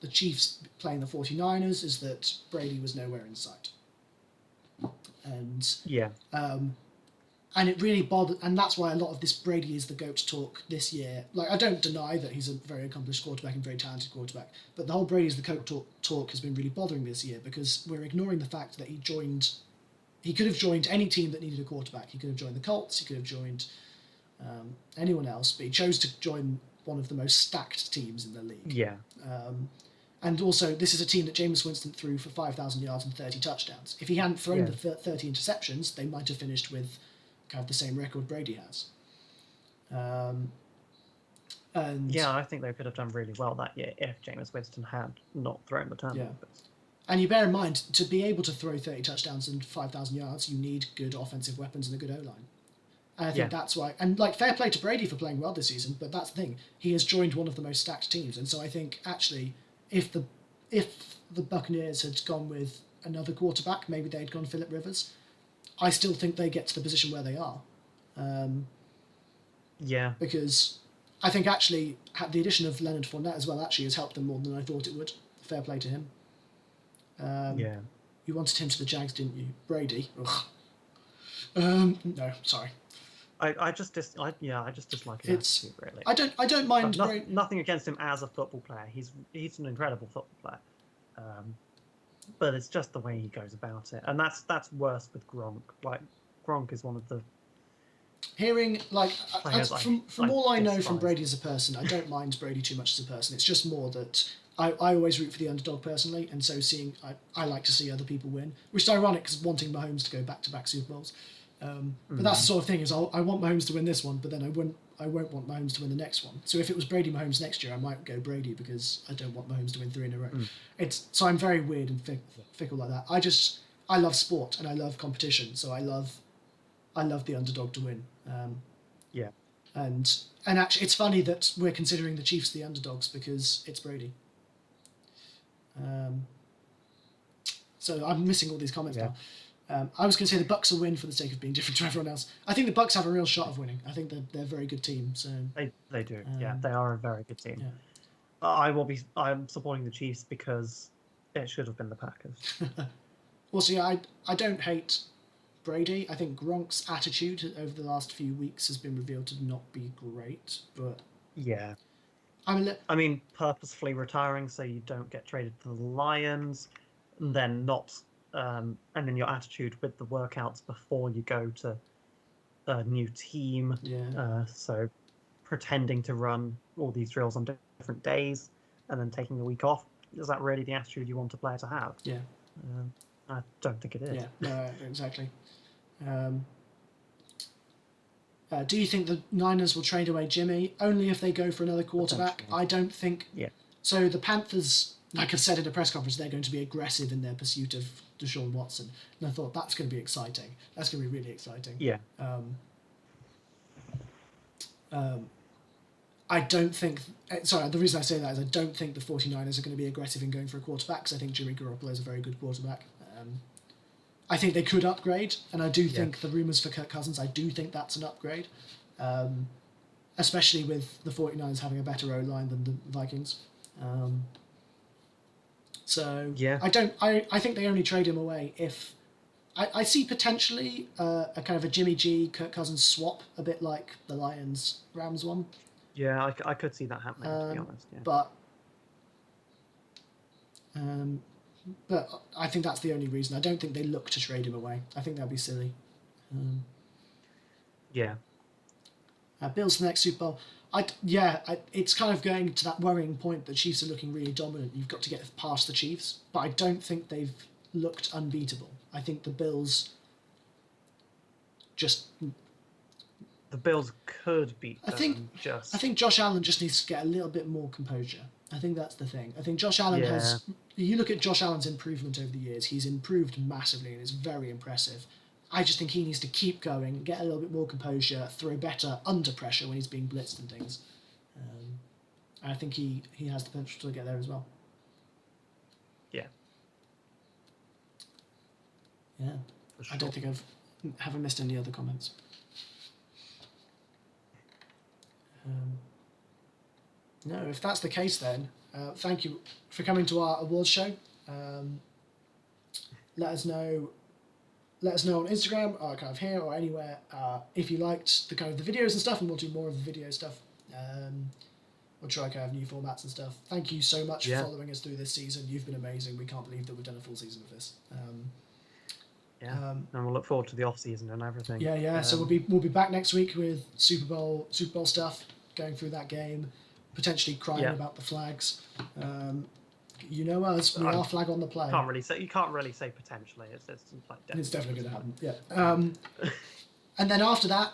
S1: the Chiefs playing the 49ers is that Brady was nowhere in sight, and
S4: Yeah.
S1: and it really bothered, and that's why a lot of this Brady is the GOAT talk this year. Like, I don't deny that he's a very accomplished quarterback and very talented quarterback, but the whole Brady is the GOAT talk has been really bothering me this year because we're ignoring the fact that he could have joined any team that needed a quarterback. He could have joined the Colts, he could have joined anyone else, but he chose to join one of the most stacked teams in the league.
S4: Yeah.
S1: And also, this is a team that Jameis Winston threw for 5,000 yards and 30 touchdowns. If he hadn't thrown the 30 interceptions, they might have finished with kind of the same record Brady has. And
S4: Yeah, I think they could have done really well that year if Jameis Winston had not thrown the turnovers.
S1: And you bear in mind, to be able to throw 30 touchdowns and 5,000 yards, you need good offensive weapons and a good O-line. And I think that's why... And, like, fair play to Brady for playing well this season, but that's the thing. He has joined one of the most stacked teams. And so I think, actually, if the Buccaneers had gone with another quarterback, maybe they'd gone Phillip Rivers, I still think they get to the position where they are. Because I think, actually, the addition of Leonard Fournette as well actually has helped them more than I thought it would. Fair play to him. You wanted him to the Jags, didn't you? Brady. Ugh. No, sorry.
S4: I just dislike his attitude, really.
S1: I don't mind.
S4: Nothing against him as a football player. He's an incredible football player. But it's just the way he goes about it, and that's worse with Gronk. Like, Gronk is one of the
S1: hearing like from all I know from Brady as a person, I don't mind Brady too much as a person. It's just more that I always root for the underdog personally, and so I like to see other people win, which is ironic because wanting Mahomes to go back-to-back Super Bowls. But that's the sort of thing is I want Mahomes to win this one, but then I won't want Mahomes to win the next one. So if it was Brady Mahomes next year, I might go Brady because I don't want Mahomes to win 3 in a row. So I'm very weird and fickle like that. I love sport and I love competition, so I love the underdog to win. And actually, it's funny that we're considering the Chiefs the underdogs because it's Brady. So I'm missing all these comments now. I was going to say the Bucks will win for the sake of being different to everyone else. I think the Bucks have a real shot of winning. I think they're a very good team. So
S4: they do. They are a very good team.
S1: Yeah.
S4: I'm supporting the Chiefs because it should have been the Packers.
S1: Also, I don't hate Brady. I think Gronk's attitude over the last few weeks has been revealed to not be great. But
S4: yeah.
S1: I
S4: mean, purposefully retiring so you don't get traded to the Lions, and then and then your attitude with the workouts before you go to a new team. So pretending to run all these drills on different days and then taking a week off. Is that really the attitude you want a player to have?
S1: Yeah.
S4: I don't think it is.
S1: Yeah, no, exactly. Do you think the Niners will trade away Jimmy? Only if they go for another quarterback. I don't think...
S4: Yeah.
S1: So the Panthers, like I've said in a press conference, they're going to be aggressive in their pursuit of Deshaun Watson. And I thought, that's going to be exciting. That's going to be really exciting.
S4: Yeah.
S1: I don't think... Sorry, the reason I say that is I don't think the 49ers are going to be aggressive in going for a quarterback because I think Jimmy Garoppolo is a very good quarterback. I think they could upgrade, and I do think the rumours for Kirk Cousins, I do think that's an upgrade, especially with the 49ers having a better O-line than the Vikings. I think they only trade him away if... I see potentially a kind of a Jimmy G, Kirk Cousins swap, a bit like the Lions-Rams one.
S4: Yeah, I could see that happening, to be honest. Yeah.
S1: But I think that's the only reason. I don't think they look to trade him away. I think that'd be silly. Bills for the next Super Bowl. It's kind of going to that worrying point that Chiefs are looking really dominant. You've got to get past the Chiefs, but I don't think they've looked unbeatable. I think the Bills just
S4: the Bills could beat
S1: I
S4: them.
S1: think-
S4: just
S1: I think Josh Allen just needs to get a little bit more composure. I think that's the thing. I think Josh Allen has. You look at Josh Allen's improvement over the years. He's improved massively and is very impressive. I just think he needs to keep going, get a little bit more composure, throw better under pressure when he's being blitzed and things. I think he has the potential to get there as well.
S4: Yeah.
S1: Yeah.
S4: for
S1: I don't
S4: sure.
S1: think haven't missed any other comments. No, if that's the case, then thank you for coming to our awards show. Let us know. Let us know on Instagram or kind of here or anywhere if you liked the kind of the videos and stuff, and we'll do more of the video stuff. We'll try kind of new formats and stuff. Thank you so much for following us through this season. You've been amazing. We can't believe that we've done a full season of this.
S4: And we'll look forward to the off season and everything.
S1: Yeah. So we'll be back next week with Super Bowl stuff, going through that game, potentially crying about the flags. You know us, we are flag on the play.
S4: You can't really say potentially. It's like definitely.
S1: It's definitely going to happen. Yeah. And then after that,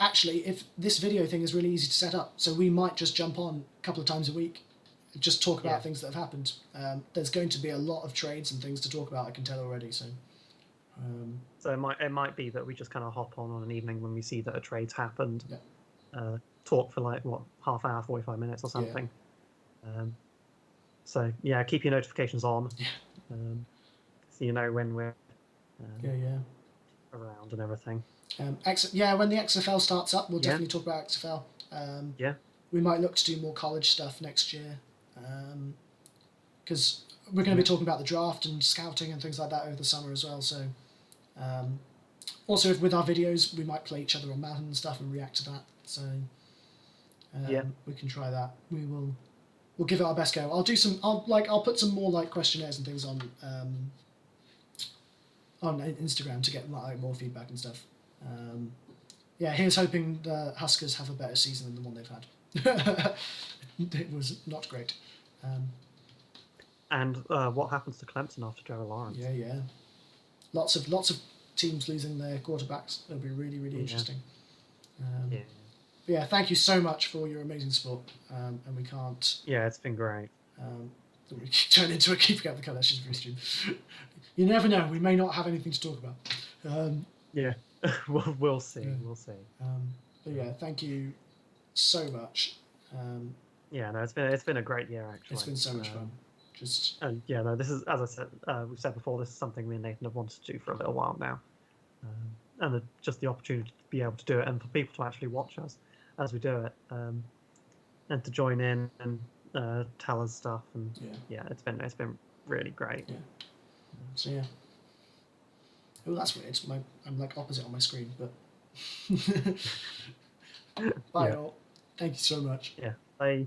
S1: actually, if this video thing is really easy to set up, so we might just jump on a couple of times a week, and just talk about things that have happened. There's going to be a lot of trades and things to talk about. I can tell already. So.
S4: So it might be that we just kind of hop on an evening when we see that a trade's happened, talk for like half hour, 45 minutes or something. So yeah, keep your notifications on, so you know when we're around and everything.
S1: When the XFL starts up, we'll definitely talk about XFL. We might look to do more college stuff next year, because we're going to be talking about the draft and scouting and things like that over the summer as well. So, also with our videos, we might play each other on Madden and stuff and react to that. So, we can try that. We'll give it our best go. I'll put some more like questionnaires and things on Instagram to get like more feedback and stuff. Here's hoping the Huskers have a better season than the one they've had. It was not great.
S4: And what happens to Clemson after Trevor Lawrence?
S1: Yeah. Lots of teams losing their quarterbacks. It'll be really, really interesting. But yeah, thank you so much for your amazing support. And we can't.
S4: Yeah, it's been great.
S1: We turn into a keeping up the Kardashians for stream. You never know. We may not have anything to talk about.
S4: We'll see. We'll see.
S1: But yeah, thank you so much.
S4: It's been a great year actually.
S1: It's been so much fun.
S4: This is, as I said, we've said before, this is something me and Nathan have wanted to do for a little while now, and just the opportunity to be able to do it, and for people to actually watch us as we do it, and to join in and tell us stuff, and it's been really great.
S1: So oh, that's weird. I'm like opposite on my screen, but bye all. Thank you so much.
S4: Bye.